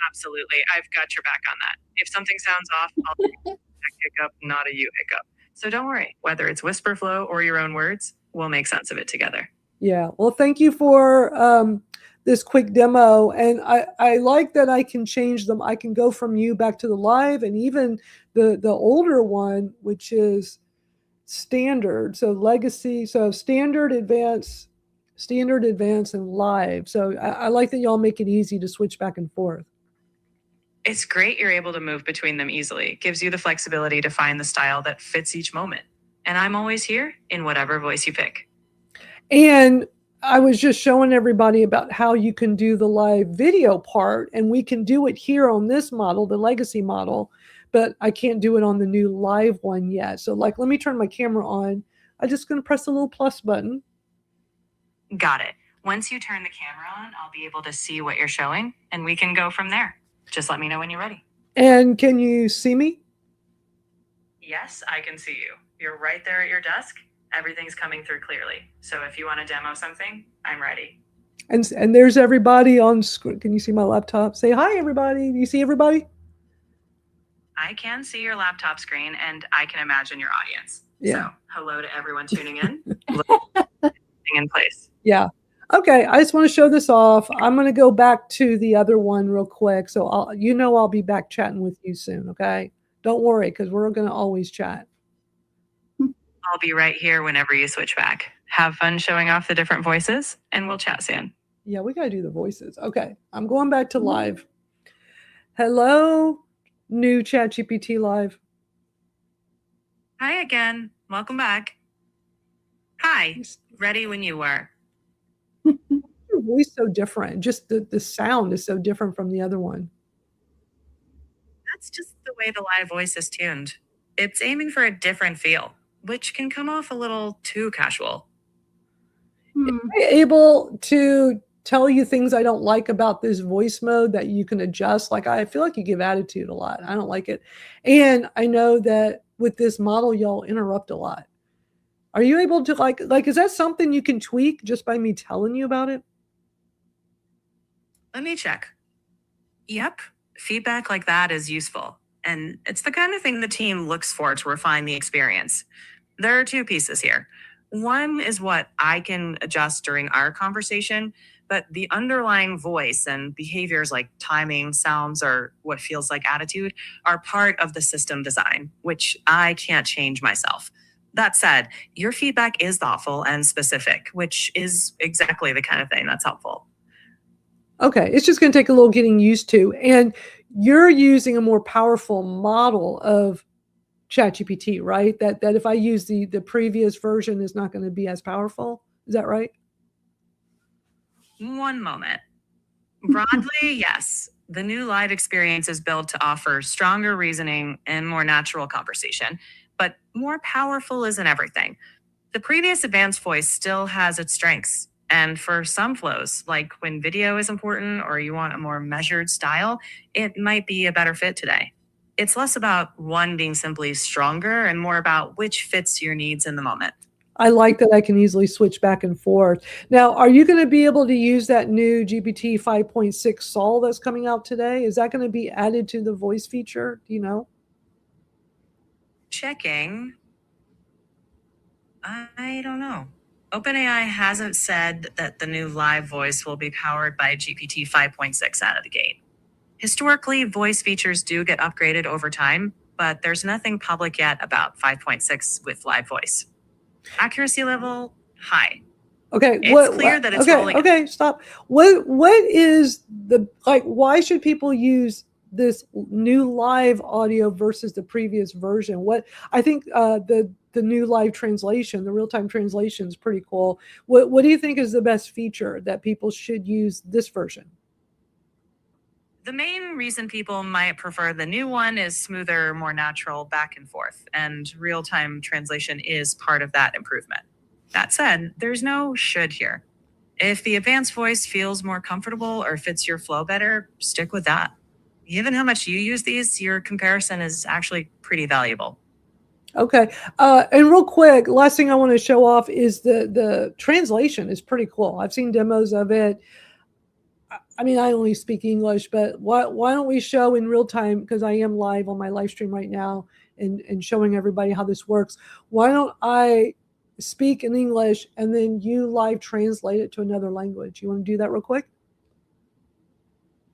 Absolutely. I've got your back on that. If something sounds off, I'll take a hiccup, not a you hiccup. So don't worry, whether it's whisper flow or your own words, we'll make sense of it together. Yeah. Well, thank you for this quick demo. And I like that I can change them. I can go from you back to the live and even the older one, which is standard. So legacy, so standard, advanced, and live. So I like that y'all make it easy to switch back and forth. It's great you're able to move between them easily. It gives you the flexibility to find the style that fits each moment. And I'm always here in whatever voice you pick. And I was just showing everybody about how you can do the live video part, and we can do it here on this model, the legacy model, but I can't do it on the new live one yet. So let me turn my camera on. I'm just going to press the little plus button. Got it. Once you turn the camera on, I'll be able to see what you're showing and we can go from there. Just let me know when you're ready. And can you see me? Yes, I can see you. You're right there at your desk. Everything's coming through clearly. So if you want to demo something, I'm ready. And there's everybody on screen. Can you see my laptop? Say hi, everybody. Do you see everybody? I can see your laptop screen and I can imagine your audience. Yeah. So hello to everyone tuning in. In place. Yeah. Okay. I just want to show this off. I'm going to go back to the other one real quick. So I'll be back chatting with you soon. Okay. Don't worry, because we're going to always chat. I'll be right here whenever you switch back. Have fun showing off the different voices and we'll chat soon. Yeah, we got to do the voices. Okay. I'm going back to live. Hello, new ChatGPT live. Hi again. Welcome back. Hi. Ready when you are. Your voice so different. Just the sound is so different from the other one. That's just the way the live voice is tuned. It's aiming for a different feel, which can come off a little too casual. Am I able to tell you things I don't like about this voice mode that you can adjust? Like, I feel like you give attitude a lot. I don't like it. And I know that with this model, y'all interrupt a lot. Are you able to like, is that something you can tweak just by me telling you about it? Let me check. Yep. Feedback like that is useful. And it's the kind of thing the team looks for to refine the experience. There are two pieces here. One is what I can adjust during our conversation, but the underlying voice and behaviors like timing, sounds, or what feels like attitude are part of the system design, which I can't change myself. That said, your feedback is thoughtful and specific, which is exactly the kind of thing that's helpful. Okay, it's just going to take a little getting used to. And you're using a more powerful model of ChatGPT, right? That if I use the previous version is not going to be as powerful. Is that right? One moment. Broadly, yes. The new live experience is built to offer stronger reasoning and more natural conversation, but more powerful isn't everything. The previous advanced voice still has its strengths. And for some flows, like when video is important or you want a more measured style, it might be a better fit today. It's less about one being simply stronger and more about which fits your needs in the moment. I like that I can easily switch back and forth. Now, are you going to be able to use that new GPT 5.6 Sol that's coming out today? Is that going to be added to the voice feature? Do you know? Checking. I don't know. OpenAI hasn't said that the new live voice will be powered by GPT 5.6 out of the gate. Historically, voice features do get upgraded over time, but there's nothing public yet about 5.6 with live voice. Accuracy level, high. Okay. It's clear that it's rolling. Okay, stop. What is the, like, why should people use this new live audio versus the previous version? What I think the new live translation, the real-time translation is pretty cool. What do you think is the best feature that people should use this version? The main reason people might prefer the new one is smoother, more natural back and forth, and real-time translation is part of that improvement. That said, there's no should here. If the advanced voice feels more comfortable or fits your flow better, stick with that. Given how much you use these, your comparison is actually pretty valuable. Okay. And real quick, last thing I want to show off is the translation is pretty cool. I've seen demos of it. I mean, I only speak English, but why don't we show in real time, because I am live on my live stream right now and showing everybody how this works. Why don't I speak in English and then you live translate it to another language? You want to do that real quick?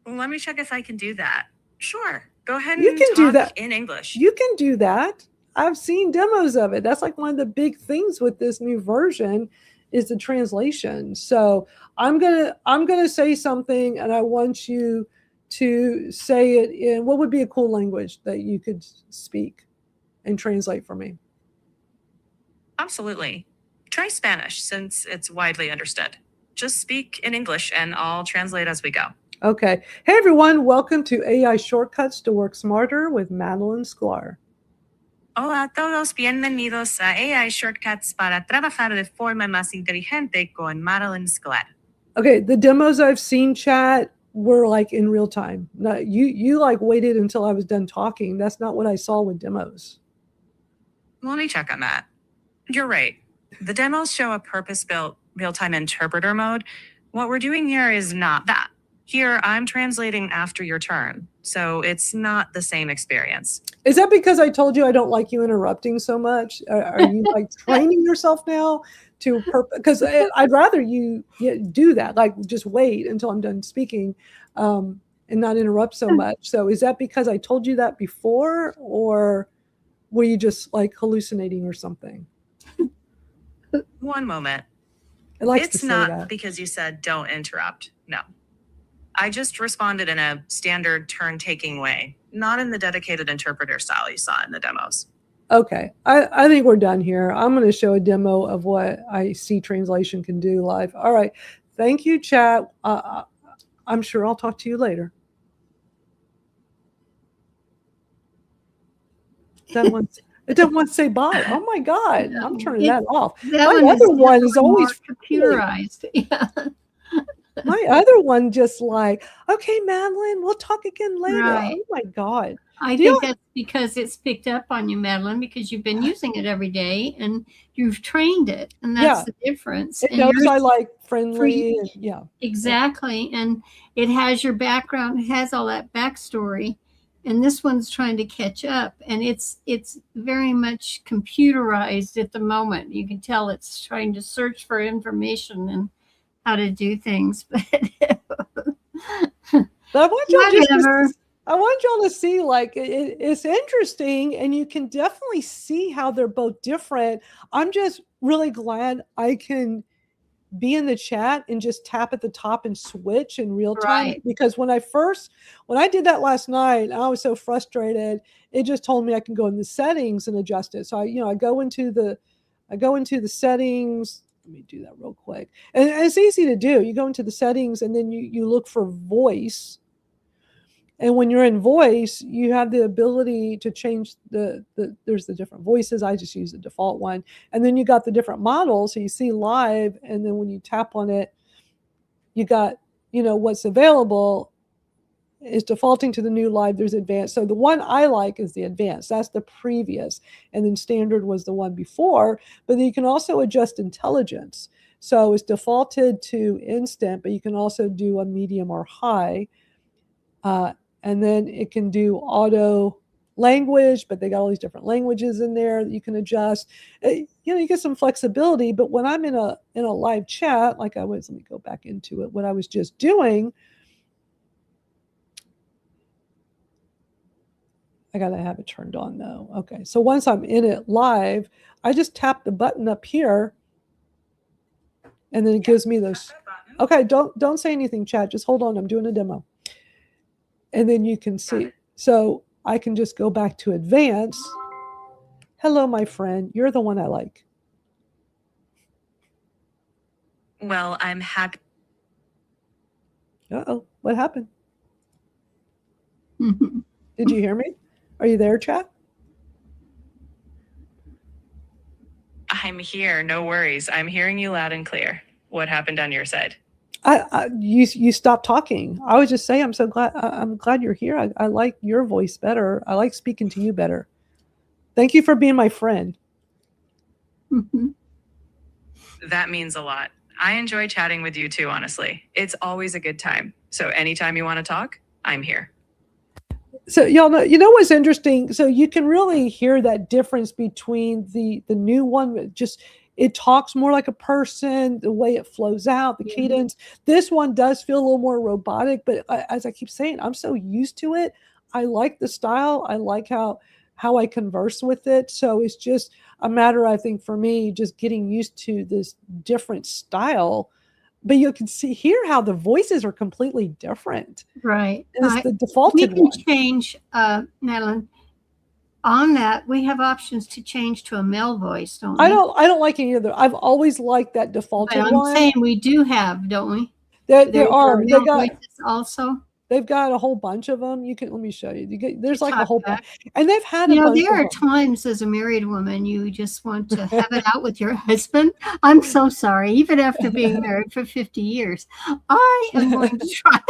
Let me check if I can do that. Sure. Go ahead and You can do that in English. You can do that. I've seen demos of it. That's like one of the big things with this new version is the translation. So I'm gonna say something and I want you to say it in what would be a cool language that you could speak and translate for me. Absolutely. Try Spanish since it's widely understood. Just speak in English and I'll translate as we go. Okay. Hey everyone, welcome to AI Shortcuts to Work Smarter with Madalyn Skylar. Hola a todos, bienvenidos a AI Shortcuts para trabajar de forma más inteligente con Madalyn Skylar. Okay, the demos I've seen, chat, were like in real time. No, you like waited until I was done talking. That's not what I saw with demos. Let me check on that. You're right. The demos show a purpose-built real-time interpreter mode. What we're doing here is not that. Here, I'm translating after your turn, so it's not the same experience. Is that because I told you I don't like you interrupting so much? Are you like training yourself now to because I'd rather you do that, like just wait until I'm done speaking and not interrupt so much. So is that because I told you that before, or were you just like hallucinating or something? One moment. It's not because you said don't interrupt. No. I just responded in a standard turn-taking way, not in the dedicated interpreter style you saw in the demos. Okay, I think we're done here. I'm going to show a demo of what I see translation can do live. All right, thank you, chat. I'm sure I'll talk to you later. It doesn't want to say bye. Oh my God, I'm turning that off. My other one is always computerized. Yeah. My other one just like, okay, Madalyn, we'll talk again later. Right. Oh my God. I think that's because it's picked up on you, Madalyn, because you've been using it every day and you've trained it. And that's the difference. It knows I like friendly. And, yeah. Exactly. And it has your background. It has all that backstory. And this one's trying to catch up. And it's very much computerized at the moment. You can tell it's trying to search for information and how to do things. But I want y'all to see, like, it's interesting, and you can definitely see how they're both different. I'm just really glad I can be in the chat and just tap at the top and switch in real time. Right. Because when I did that last night, I was so frustrated. It just told me I can go in the settings and adjust it. So I go into the settings. Let me do that real quick. And it's easy to do. You go into the settings and then you look for voice. And when you're in voice, you have the ability to change there's the different voices. I just use the default one. And then you got the different models. So you see live. And then when you tap on it, you got, what's available is defaulting to the new live. There's advanced. So the one I like is the advanced. That's the previous. And then standard was the one before. But then you can also adjust intelligence. So it's defaulted to instant, but you can also do a medium or high. And then it can do auto language, but they got all these different languages in there that you can adjust. You get some flexibility. But when I'm in a live chat, like let me go back into it. What I was just doing, I gotta have it turned on though. Okay, so once I'm in it live, I just tap the button up here, and then it gives me those. Okay, don't say anything, chat. Just hold on. I'm doing a demo. And then you can see. So I can just go back to advanced. Hello, my friend. You're the one I like. Well, I'm happy. Uh-oh. What happened? Did you hear me? Are you there, chat? I'm here. No worries. I'm hearing you loud and clear. What happened on your side? You stopped talking. I was just saying, I'm glad you're here. I like your voice better. I like speaking to you better. Thank you for being my friend. That means a lot. I enjoy chatting with you too, honestly. It's always a good time. So anytime you want to talk, I'm here. So y'all know what's interesting? So you can really hear that difference between the new one. It talks more like a person, the way it flows out, the cadence. This one does feel a little more robotic, but as I keep saying, I'm so used to it. I like the style. I like how I converse with it. So it's just a matter, I think, for me, just getting used to this different style. But you can hear how the voices are completely different. Right. And it's the defaulted one. We can change, Madalyn. On that, we have options to change to a male voice, don't we? I don't like any of them. I've always liked that defaulted one. I'm saying we do have, don't we? There are. Male voices also. They've got a whole bunch of them. Let me show you. There's like a whole bunch. And they've had there are times as a married woman, you just want to have it out with your husband. I'm so sorry. Even after being married for 50 years, I am going to try.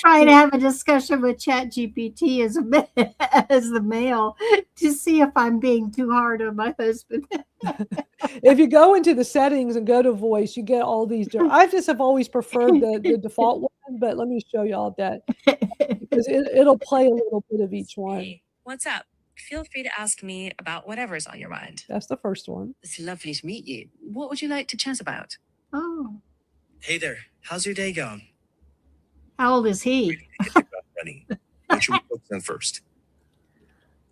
Try to have a discussion with ChatGPT as the male to see if I'm being too hard on my husband. If you go into the settings and go to voice, you get all these. I just have always preferred the default one, but let me show y'all that because it'll play a little bit of each one. Hey, what's up? Feel free to ask me about whatever's on your mind. That's the first one. It's lovely to meet you. What would you like to chat about? Oh. Hey there. How's your day going? How old is he? What should we focus on first?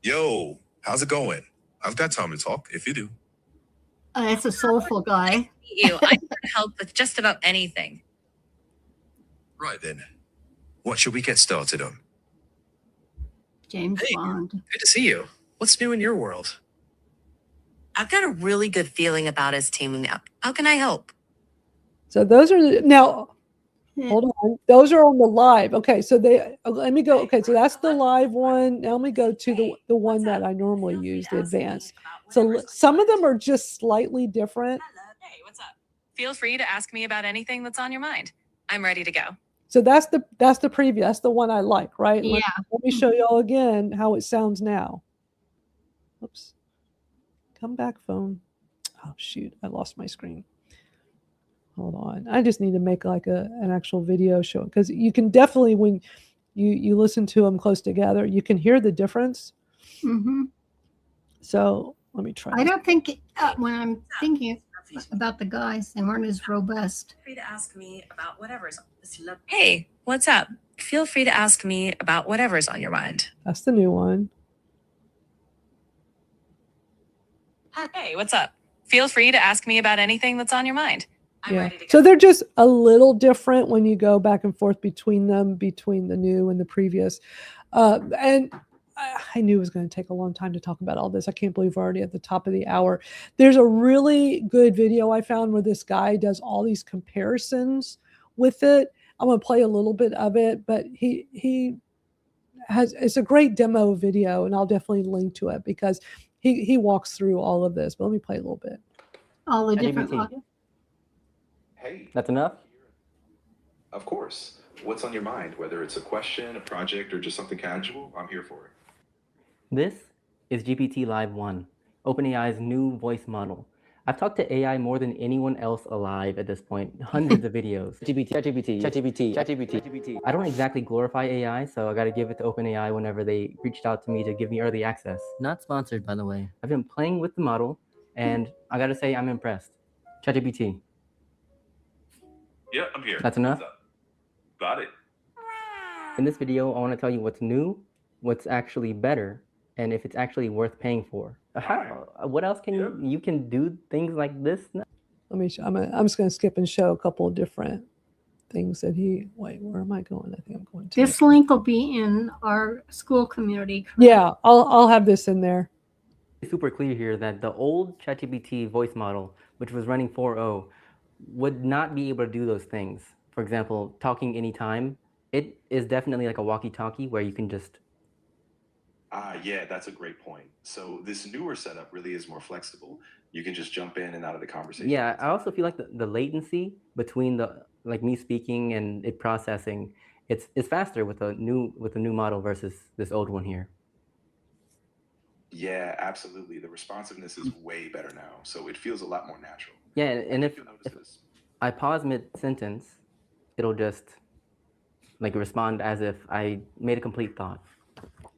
Yo, how's it going? I've got time to talk if you do. That's a soulful guy. I can help with just about anything. Right then. What should we get started on? James Bond. Good to see you. What's new in your world? I've got a really good feeling about us teaming up. How can I help? So those are now. Hold on. Those are on the live. Okay, so let me go. Okay, so that's the live one. Now let me go to the one that I normally use, the advanced. So some of them are just slightly different. Hey, what's up? Feel free to ask me about anything that's on your mind. I'm ready to go. So that's the preview. That's the one I like, right? Yeah. Let me show y'all again how it sounds now. Oops. Come back, phone. Oh shoot, I lost my screen. Hold on. I just need to make like an actual video show because you can definitely, when you listen to them close together, you can hear the difference. Mm-hmm. So let me try. I don't think when I'm thinking about the guys, they weren't as robust. Feel free to ask me about whatever's. Hey, what's up? Feel free to ask me about whatever's on your mind. That's the new one. Hey, what's up? Feel free to ask me about anything that's on your mind. I'm Yeah. ready to go. So they're just a little different when you go back and forth between them, between the new and the previous. And I knew it was going to take a long time to talk about all this. I can't believe we're already at the top of the hour. There's a really good video I found where this guy does all these comparisons with it. I'm going to play a little bit of it, but he has, it's a great demo video, and I'll definitely link to it because he walks through all of this. But let me play a little bit. All the different LGBT. audio. Hey. That's enough? Of course. What's on your mind? Whether it's a question, a project, or just something casual, I'm here for it. This is GPT Live 1, OpenAI's new voice model. I've talked to AI more than anyone else alive at this point, hundreds of videos. ChatGPT. I don't exactly glorify AI, so I got to give it to OpenAI whenever they reached out to me to give me early access. Not sponsored, by the way. I've been playing with the model, and I got to say I'm impressed. ChatGPT. Yeah, I'm here. That's enough? Got it. In this video, I want to tell you what's new, what's actually better, and if it's actually worth paying for. What else can you can do things like this now? Let me show, I'm just going to skip and show a couple of different things that wait, where am I going? I think I'm going to. This link will be in our Skool community. Yeah, I'll have this in there. It's super clear here that the old ChatGPT voice model, which was running 4.0, would not be able to do those things. For example, talking anytime. It is definitely like a walkie-talkie where you can just... Yeah, that's a great point. So this newer setup really is more flexible. You can just jump in and out of the conversation. Yeah, I also feel like the latency between like me speaking and it processing, it's faster with the new model versus this old one here. Yeah, absolutely. The responsiveness is way better now, so it feels a lot more natural. Yeah, and if I pause mid-sentence, it'll just like respond as if I made a complete thought.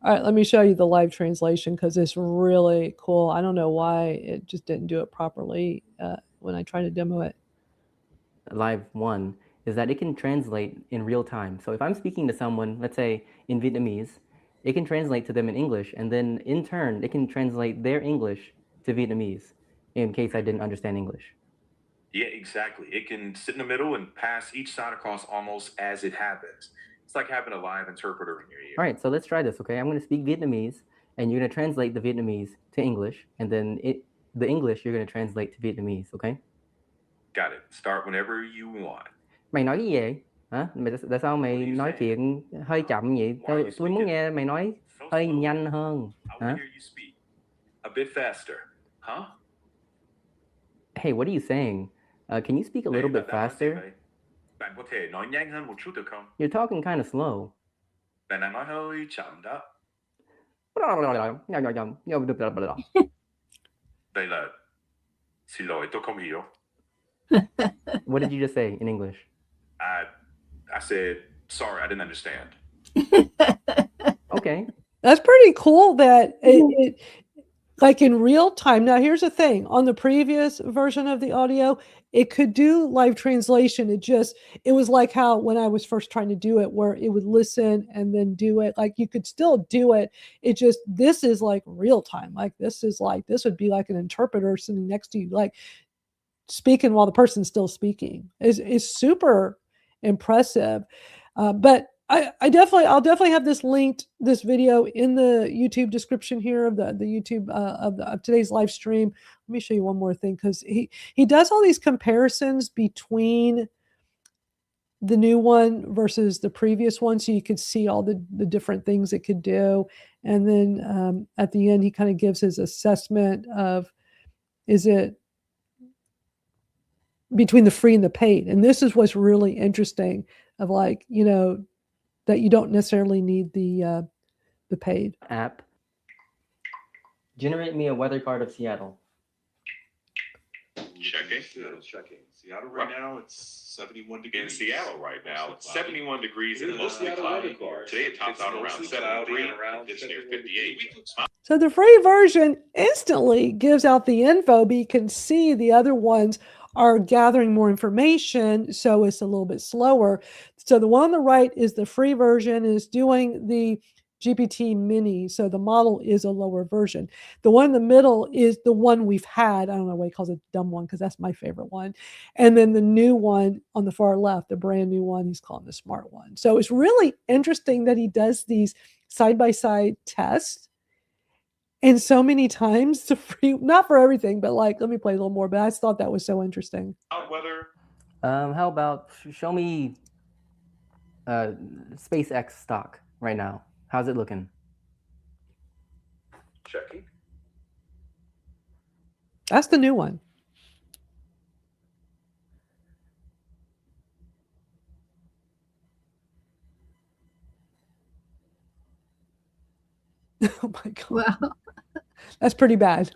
All right, let me show you the live translation because it's really cool. I don't know why it just didn't do it properly when I tried to demo it. Live 1 is that it can translate in real time. So if I'm speaking to someone, let's say in Vietnamese, it can translate to them in English, and then in turn, it can translate their English to Vietnamese in case I didn't understand English. Yeah, exactly. It can sit in the middle and pass each sound across almost as it happens. It's like having a live interpreter in your ear. All right, so let's try this, okay? I'm going to speak Vietnamese, and you're going to translate the Vietnamese to English, and then the English you're going to translate to Vietnamese, okay? Got it. Start whenever you want. Mày nói cái gì vậy? Hả? Tại sao mày nói chuyện hơi chậm vậy? Tôi muốn nghe mày nói hơi nhanh hơn. Hả? A bit faster, huh? Hey, what are you saying? Can you speak a little bit faster? Bạn có thể nói nhanh hơn một chút được không? You're talking kind of slow. Bạn đang nói hơi chậm đó. Đây là... Xin lỗi, tôi không hiểu. What did you just say in English? I said, sorry, I didn't understand. Okay. That's pretty cool that it like in real time. Now, here's the thing. On the previous version of the audio, it could do live translation. It was like how when I was first trying to do it, where it would listen and then do it. Like you could still do it. This is like real time. Like this would be like an interpreter sitting next to you, like speaking while the person's still speaking. Is super impressive. But I'll definitely have this video in the YouTube description here of the YouTube of today's live stream. Let me show you one more thing because he does all these comparisons between the new one versus the previous one, so you could see all the different things it could do. And then at the end, he kind of gives his assessment of is it between the free and the paid. And this is what's really interesting of like, that you don't necessarily need the paid app. Generate me a weather card of Seattle. Checking. Seattle right now, it's 71 degrees. In Seattle right now, it's 71 degrees and mostly cloudy. Today it tops out around 73. It's near 58. So the free version instantly gives out the info, but you can see the other ones are gathering more information, so it's a little bit slower. So the one on the right is the free version, is doing the GPT mini. So the model is a lower version. The one in the middle is the one we've had. I don't know why he calls it dumb one, because that's my favorite one. And then the new one on the far left, the brand new one, he's calling the smart one. So it's really interesting that he does these side-by-side tests. And so many times the free, not for everything, but like, let me play a little more. But I just thought that was so interesting. Weather. How about show me SpaceX stock right now? How's it looking? Checking. That's the new one. Oh my God. Wow. That's pretty bad.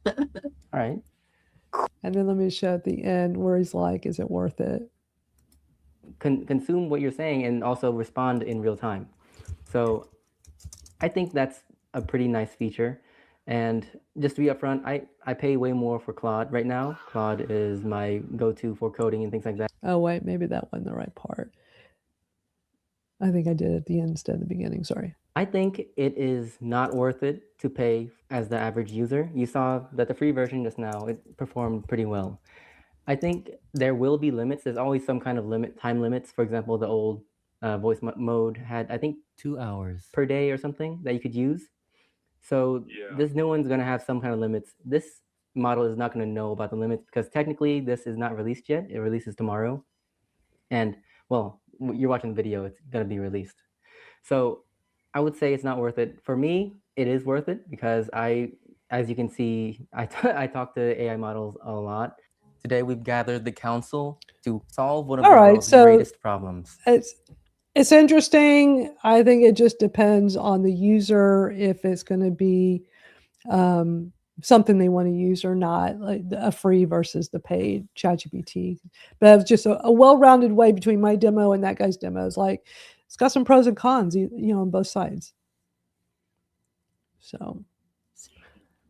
All right. And then let me show at the end where he's like, is it worth it? Consume what you're saying and also respond in real time. So I think that's a pretty nice feature. And just to be upfront, I pay way more for Claude right now. Claude is my go-to for coding and things like that. Oh, wait, maybe that wasn't the right part. I think I did it at the end instead of the beginning. Sorry. I think it is not worth it to pay as the average user. You saw that the free version just now, it performed pretty well. I think there will be limits. There's always some kind of time limits. For example, the old voice mode had, I think, 2 hours per day or something that you could use. So this new one's going to have some kind of limits. This model is not going to know about the limits because technically this is not released yet. It releases tomorrow. And, well, you're watching the video. It's going to be released. So I would say it's not worth it. For me, it is worth it because as you can see, I talk to AI models a lot. Today, we've gathered the council to solve one of the world's greatest problems. It's interesting. I think it just depends on the user if it's going to be something they want to use or not, like a free versus the paid ChatGPT. But it's just a well-rounded way between my demo and that guy's demo. It's like it's got some pros and cons, on both sides. So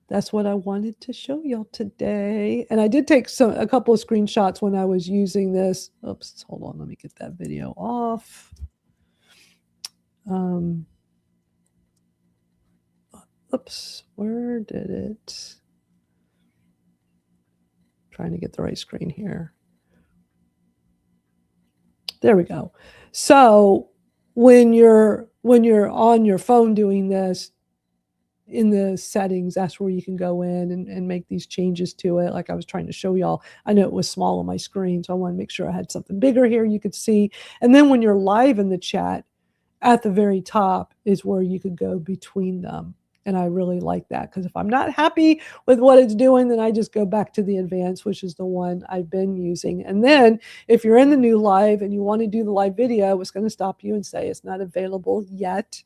that's what I wanted to show y'all today. And I did take a couple of screenshots when I was using this. Oops, hold on. Let me get that video off. Oops, where did it? Trying to get the right screen here. There we go. So when you're on your phone doing this, in the settings, that's where you can go in and make these changes to it. Like I was trying to show y'all, I know it was small on my screen, so I want to make sure I had something bigger here you could see. And then when you're live in the chat, at the very top is where you could go between them. And I really like that because if I'm not happy with what it's doing, then I just go back to the advanced, which is the one I've been using. And then if you're in the new live and you want to do the live video, it's going to stop you and say it's not available yet.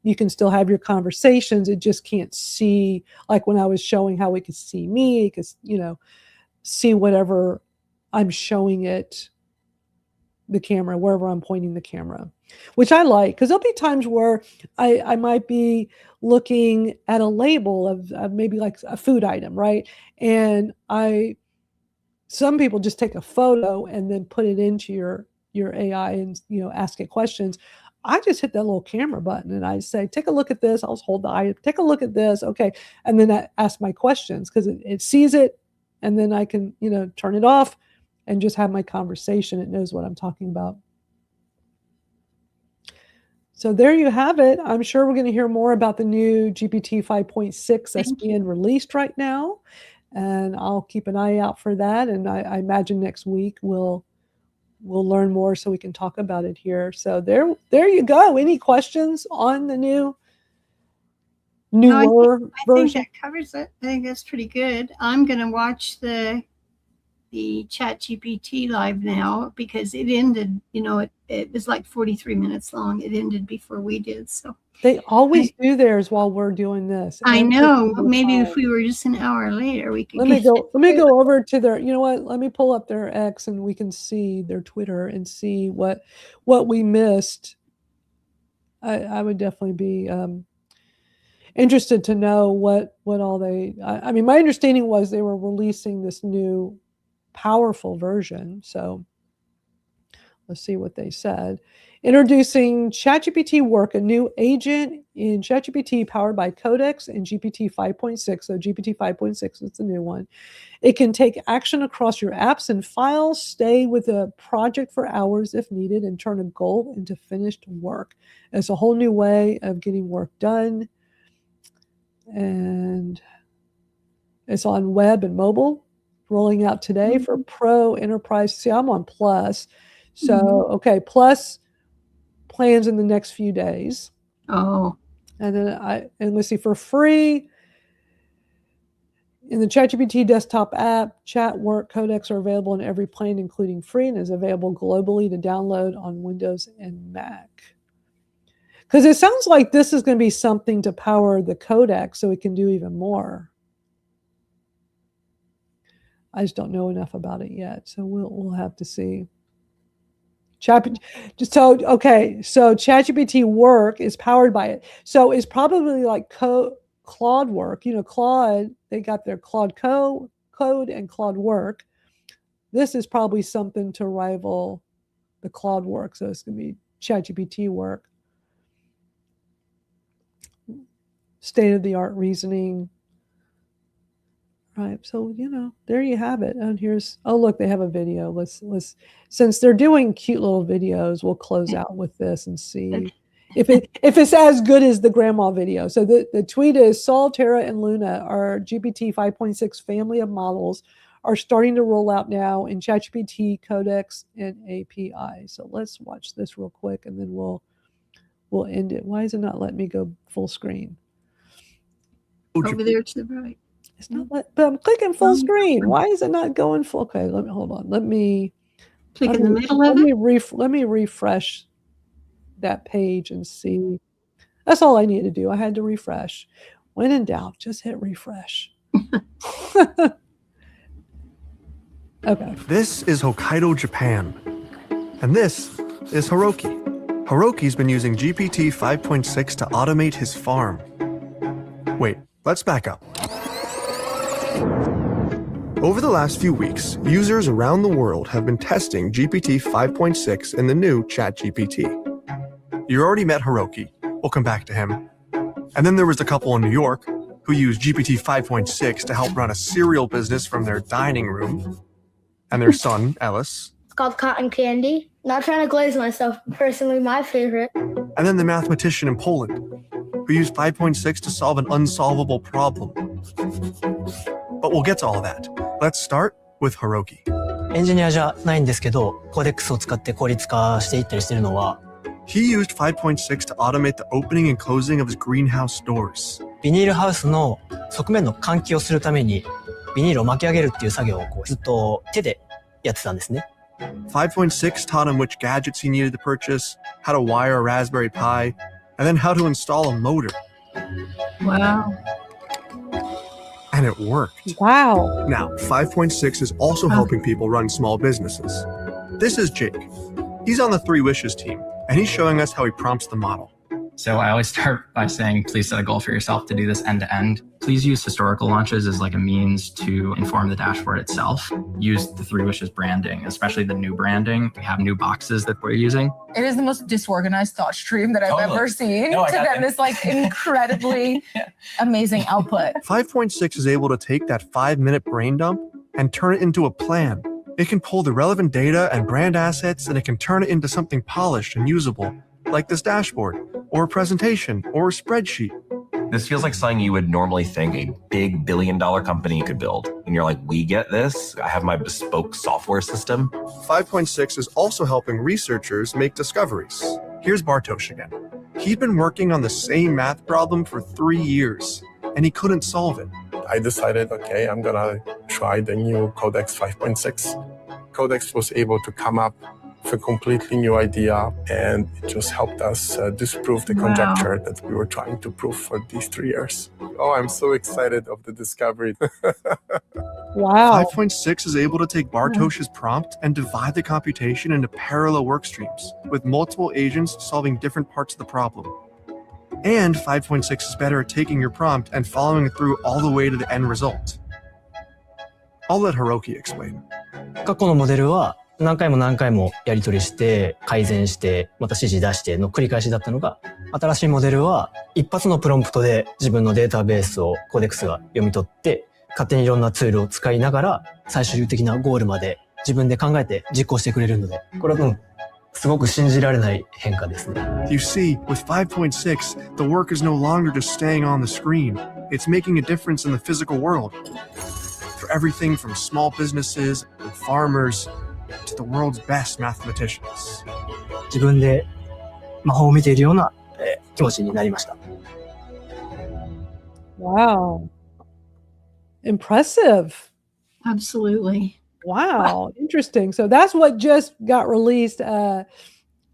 You can still have your conversations. It just can't see, like when I was showing how it could see me, it could, see whatever I'm showing it, the camera, wherever I'm pointing the camera, which I like, because there'll be times where I might be looking at a label of maybe like a food item, right? And some people just take a photo and then put it into your AI and, ask it questions. I just hit that little camera button and I say, take a look at this. I'll just hold the item, take a look at this. Okay. And then I ask my questions because it sees it and then I can, turn it off and just have my conversation. It knows what I'm talking about. So there you have it. I'm sure we're going to hear more about the new GPT 5.6 that's being released right now. And I'll keep an eye out for that. And I imagine next week we'll learn more so we can talk about it here. So there you go. Any questions on the newer version? I think version? that covers it. I think that's pretty good. I'm going to watch the ChatGPT live now because it ended, it was like 43 minutes long. It ended before we did. So they always do theirs while we're doing this. I know. Maybe if we were just an hour later, we could. Let me go over to their. You know what? Let me pull up their X and we can see their Twitter and see what we missed. I would definitely be interested to know what all they. I mean, my understanding was they were releasing this new powerful version. So Let's see what they said. Introducing ChatGPT Work, a new agent in ChatGPT powered by Codex and GPT 5.6. So GPT 5.6 is the new one. It can take action across your apps and files, stay with a project for hours if needed, and turn a goal into finished work. It's a whole new way of getting work done. And it's on web and mobile, rolling out today for Pro, Enterprise. See, I'm on Plus. So, okay, Plus plans in the next few days. Oh. And then let's see, for free, in the ChatGPT desktop app, Chat, Work, Codex are available in every plan, including free, and is available globally to download on Windows and Mac. Because it sounds like this is going to be something to power the Codex so it can do even more. I just don't know enough about it yet, so we'll have to see. So ChatGPT Work is powered by it. So it's probably like Claude Work. You know, Claude, they got their Claude Code and Claude Work. This is probably something to rival the Claude Work. So it's going to be ChatGPT Work. State-of-the-art reasoning. Right. So, you know, there you have it. And here's, oh, look, they have a video. Let's since they're doing cute little videos, we'll close out with this and see if it's as good as the grandma video. So the tweet is Sol, Terra, and Luna, our GPT 5.6 family of models, are starting to roll out now in ChatGPT, Codex, and API. So let's watch this real quick and then we'll end it. Why is it not letting me go full screen? Over there to the right. It's not but I'm clicking full screen. Why is it not going full? Okay, hold on. Let me click in the middle of it. Let me refresh that page and see. That's all I need to do. I had to refresh. When in doubt, just hit refresh. Okay. This is Hokkaido, Japan. And this is Hiroki. Hiroki's been using GPT 5.6 to automate his farm. Wait, let's back up. Over the last few weeks, users around the world have been testing GPT 5.6 in the new ChatGPT. You already met Hiroki. We'll come back to him. And then there was a couple in New York who used GPT 5.6 to help run a cereal business from their dining room. And their son, Ellis. It's called Cotton Candy. Not trying to glaze myself, personally my favorite. And then the mathematician in Poland, who used 5.6 to solve an unsolvable problem. But we'll get to all that. Let's start with Hiroki. エンジニアじゃないんですけど、コデックスを使って効率化していったりしてるのは、He used 5.6 to automate the opening and closing of his greenhouse doors. ビニールハウスの側面の換気をするために、ビニールを巻き上げるっていう作業をずっと手でやってたんですね。5.6 taught him which gadgets he needed to purchase, how to wire a Raspberry Pi, and then how to install a motor. Wow. And it worked. Wow. Now, 5.6 is also helping people run small businesses. This is Jake. He's on the 3 Wishes team, and he's showing us how he prompts the model. So I always start by saying, please set a goal for yourself to do this end to end. Please use historical launches as like a means to inform the dashboard itself. Use the 3 Wishes branding, especially the new branding. We have new boxes that we're using. It is the most disorganized thought stream that I've ever seen to then this like incredibly amazing output. 5.6 is able to take that 5-minute brain dump and turn it into a plan. It can pull the relevant data and brand assets, and it can turn it into something polished and usable, like this dashboard, or a presentation, or a spreadsheet. This feels like something you would normally think a big billion-dollar company could build. And you're like, we get this. I have my bespoke software system. 5.6 is also helping researchers make discoveries. Here's Bartosz again. He'd been working on the same math problem for 3 years, and he couldn't solve it. I decided, okay, I'm gonna try the new Codex 5.6. Codex was able to come up with a completely new idea, and it just helped us disprove the conjecture that we were trying to prove for these 3 years. Oh, I'm so excited of the discovery. Wow. 5.6 is able to take Bartosz's prompt and divide the computation into parallel work streams, with multiple agents solving different parts of the problem. And 5.6 is better at taking your prompt and following it through all the way to the end result. I'll let Hiroki explain. 過去のモデルは何回も何回もやり取りして改善してまた指示出しての繰り返しだったのが、新しいモデルは一発のプロンプトで自分のデータベースをコーデックスが読み取って勝手にいろんなツールを使いながら最終的なゴールまで自分で考えて実行してくれるので、これはすごく信じられない変化ですね。You see, with 5.6, the work is no longer just staying on the screen. It's making a difference in the physical world. For everything from small businesses and farmers to the world's best mathematicians. 自分で魔法を見ているような気持ちになりました。Wow. Impressive. Absolutely. Wow. Interesting. So that's what just got released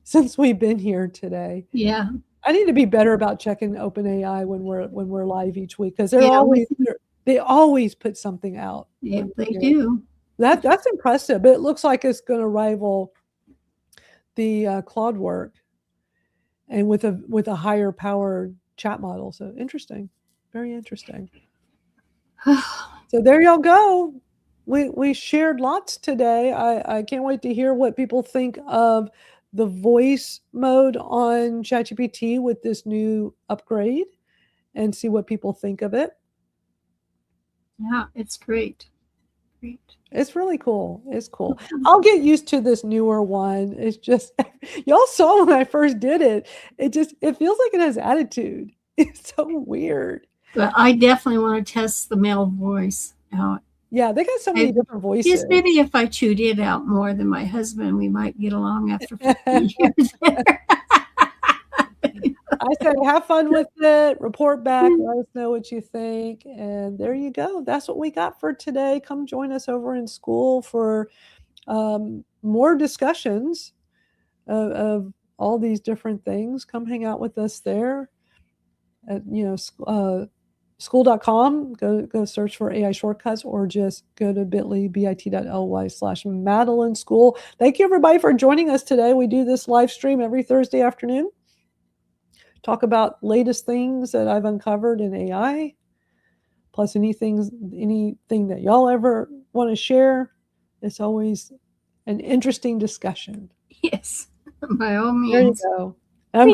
since we've been here today. Yeah. I need to be better about checking OpenAI when we're live each week, because they always put something out. Yeah, they do. That's impressive. But it looks like it's going to rival the Claude work, and with a higher powered chat model. So interesting. Very interesting. So there y'all go. We shared lots today. I can't wait to hear what people think of the voice mode on ChatGPT with this new upgrade, and see what people think of it. Yeah, it's great. Great. It's really cool. It's cool. I'll get used to this newer one. It's just, y'all saw when I first did it. It feels like it has attitude. It's so weird. But I definitely want to test the male voice out. Yeah, they got so many different voices. Just maybe if I chewed it out more than my husband, we might get along after 15 years. I said, have fun with it. Report back. Let us know what you think. And there you go. That's what we got for today. Come join us over in Skool for more discussions of all these different things. Come hang out with us there at, Skool.com. Go search for AI shortcuts, or just go to bit.ly/Madalyn Skool. Thank you, everybody, for joining us today. We do this live stream every Thursday afternoon. Talk about latest things that I've uncovered in AI, plus anything that y'all ever want to share. It's always an interesting discussion. Yes, by all means. There you go. I'm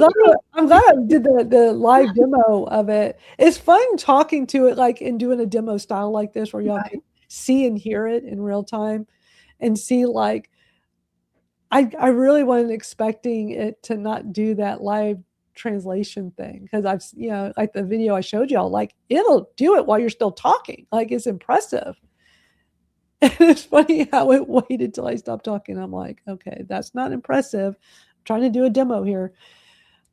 glad I did the live demo of it. It's fun talking to it and doing a demo style like this, where y'all can see and hear it in real time, and see I really wasn't expecting it to not do that live translation thing, because I've like the video I showed y'all, it'll do it while you're still talking. It's impressive. And it's funny how it waited till I stopped talking. I'm like, okay, that's not impressive. I'm trying to do a demo here.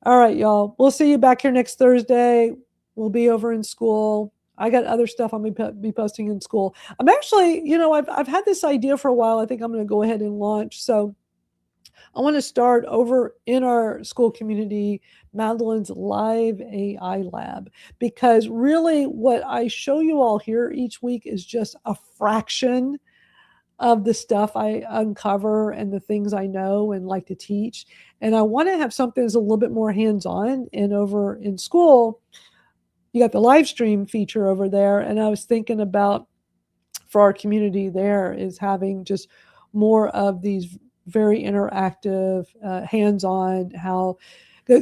All right, y'all. We'll see you back here next Thursday. We'll be over in Skool. I got other stuff I'm going to be posting in Skool. I'm actually, I've had this idea for a while. I think I'm going to go ahead and launch. So I want to start over in our Skool community, Madalyn's live AI lab, because really what I show you all here each week is just a fraction of the stuff I uncover and the things I know and like to teach. And I want to have something that's a little bit more hands-on. And over in Skool, you got the live stream feature over there. And I was thinking about, for our community there, is having just more of these very interactive, hands-on,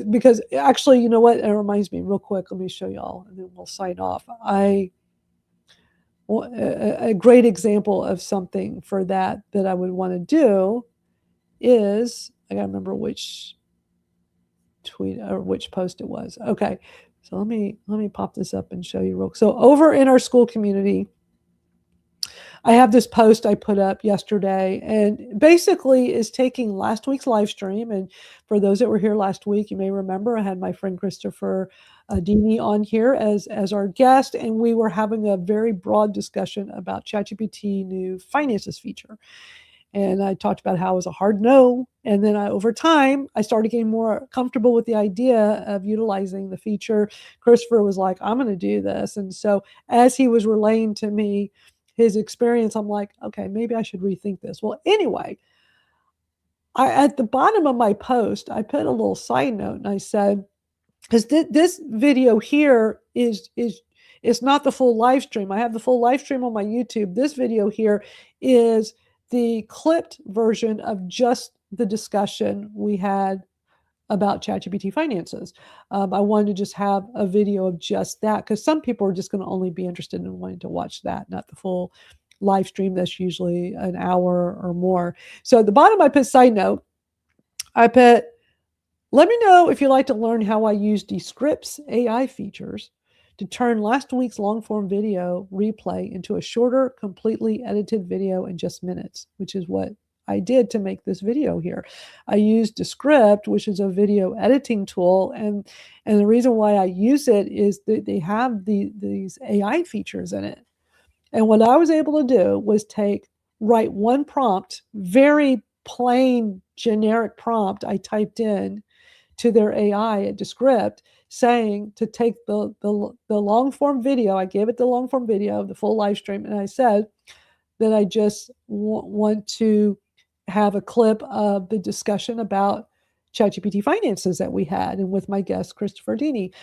because actually, you know what? It reminds me real quick. Let me show y'all and then we'll sign off. A great example of something for that I would want to do is, I gotta remember which tweet or which post it was. Okay, so let me pop this up and show you real quick. So over in our Skool community, I have this post I put up yesterday, and basically is taking last week's live stream. And for those that were here last week, you may remember I had my friend Christopher Dini on here as our guest, and we were having a very broad discussion about ChatGPT new finances feature. And I talked about how it was a hard no. And then over time, I started getting more comfortable with the idea of utilizing the feature. Christopher was like, I'm going to do this. And so as he was relaying to me his experience, I'm like, okay, maybe I should rethink this. Well, anyway, at the bottom of my post, I put a little side note, and I said, because this video here is not the full live stream. I have the full live stream on my YouTube. This video here is the clipped version of just the discussion we had about ChatGPT finances. I wanted to just have a video of just that because some people are just going to only be interested in wanting to watch that, not the full live stream that's usually an hour or more. So at the bottom, I put side note. I put, let me know if you'd like to learn how I use Descript's AI features to turn last week's long form video replay into a shorter, completely edited video in just minutes, which is what I did to make this video here. I used Descript, which is a video editing tool, and the reason why I use it is that they have these AI features in it. And what I was able to do was write one prompt, very plain, generic prompt I typed in to their AI at Descript, saying to take the long form video. I gave it the long form video, the full live stream, and I said that I just want to have a clip of the discussion about ChatGPT finances that we had and with my guest, Christopher Dini.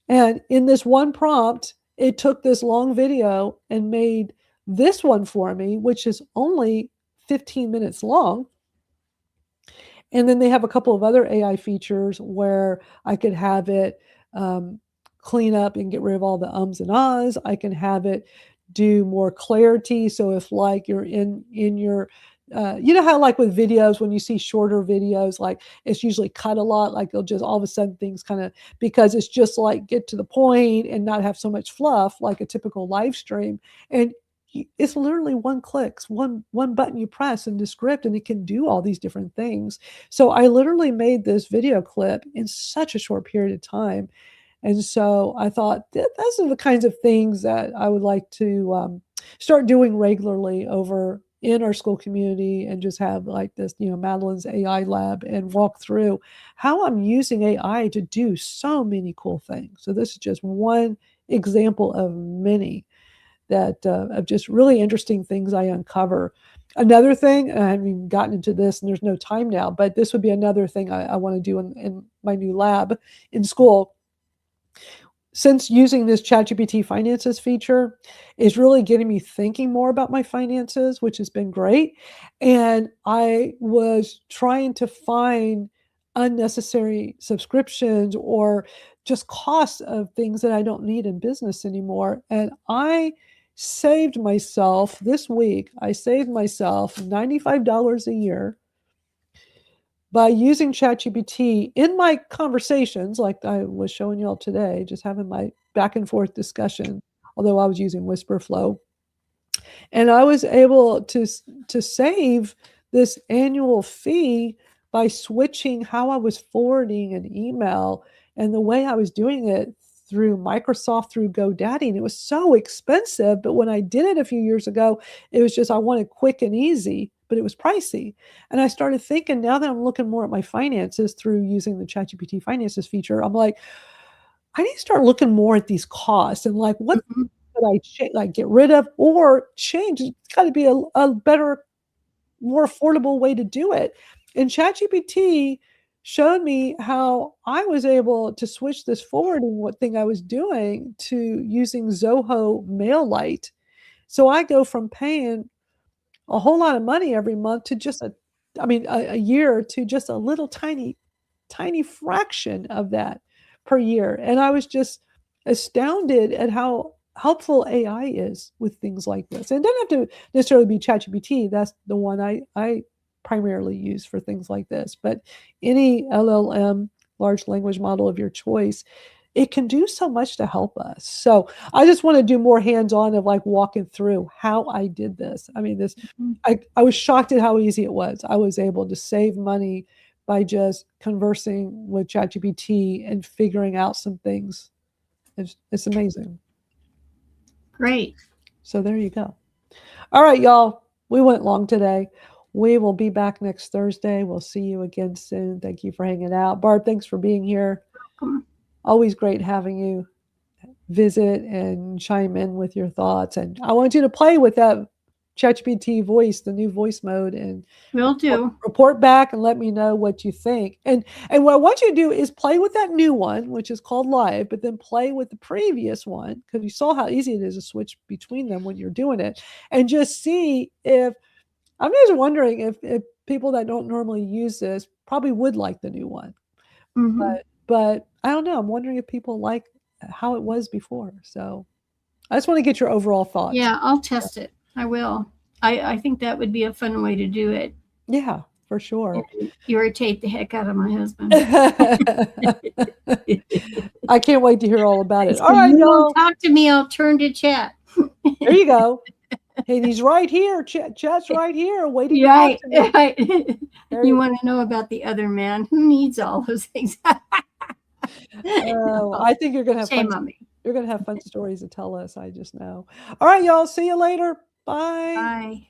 And in this one prompt, it took this long video and made this one for me, which is only 15 minutes long. And then they have a couple of other AI features where I could have it clean up and get rid of all the ums and ahs. I can have it do more clarity. So if like you're in your you know how like with videos, when you see shorter videos, like it's usually cut a lot, like it'll just all of a sudden things kind of, because it's just like get to the point and not have so much fluff like a typical live stream. And it's literally one click, one button you press in Descript, and it can do all these different things. So I literally made this video clip in such a short period of time. And so I thought those are the kinds of things that I would like to start doing regularly over in our Skool community, and just have like this, Madalyn's AI lab, and walk through how I'm using AI to do so many cool things. So this is just one example of many that of just really interesting things I uncover. Another thing, and I haven't even gotten into this and there's no time now, but this would be another thing I want to do in my new lab in Skool. Since using this ChatGPT finances feature is really getting me thinking more about my finances, which has been great. And I was trying to find unnecessary subscriptions or just costs of things that I don't need in business anymore. And I saved myself this week, $95 a year by using ChatGPT in my conversations, like I was showing y'all today, just having my back and forth discussion, although I was using WhisperFlow. And I was able to save this annual fee by switching how I was forwarding an email and the way I was doing it through Microsoft, through GoDaddy. And it was so expensive, but when I did it a few years ago, it was just, I wanted quick and easy, but it was pricey. And I started thinking, now that I'm looking more at my finances through using the ChatGPT finances feature, I'm like, I need to start looking more at these costs and like, what could I get rid of or change? It's got to be a better, more affordable way to do it. And ChatGPT showed me how I was able to switch this forwarding thing I was doing to using Zoho MailLite. So I go from paying a whole lot of money every month to just a year to just a little tiny fraction of that per year. And I was just astounded at how helpful AI is with things like this. And it doesn't have to necessarily be ChatGPT. That's the one I primarily use for things like this. But any LLM, large language model of your choice, it can do so much to help us. So I just want to do more hands-on of like walking through how I did this. I mean, I was shocked at how easy it was. I was able to save money by just conversing with ChatGPT and figuring out some things. It's amazing. Great. So there you go. All right, y'all. We went long today. We will be back next Thursday. We'll see you again soon. Thank you for hanging out. Barb, thanks for being here. Welcome. Always great having you visit and chime in with your thoughts. And I want you to play with that ChatGPT voice, the new voice mode, and will do. Report back and let me know what you think. And what I want you to do is play with that new one, which is called Live, but then play with the previous one, because you saw how easy it is to switch between them when you're doing it, and just see if I'm just wondering if people that don't normally use this probably would like the new one. But I don't know. I'm wondering if people like how it was before. So I just want to get your overall thoughts. Yeah, I'll test it. I will. I think that would be a fun way to do it. Yeah, for sure. Irritate the heck out of my husband. I can't wait to hear all about it. So All right, you y'all. don't talk to me. I'll turn to chat. There you go. Hey, he's right here. Chat's right here. Waiting. Right. To talk to me. Right. There You want to know about the other man? Who needs all those things? Oh, I think you're gonna have Shame fun. on me. You're gonna have fun stories to tell us. I just know. All right, y'all. See you later. Bye. Bye.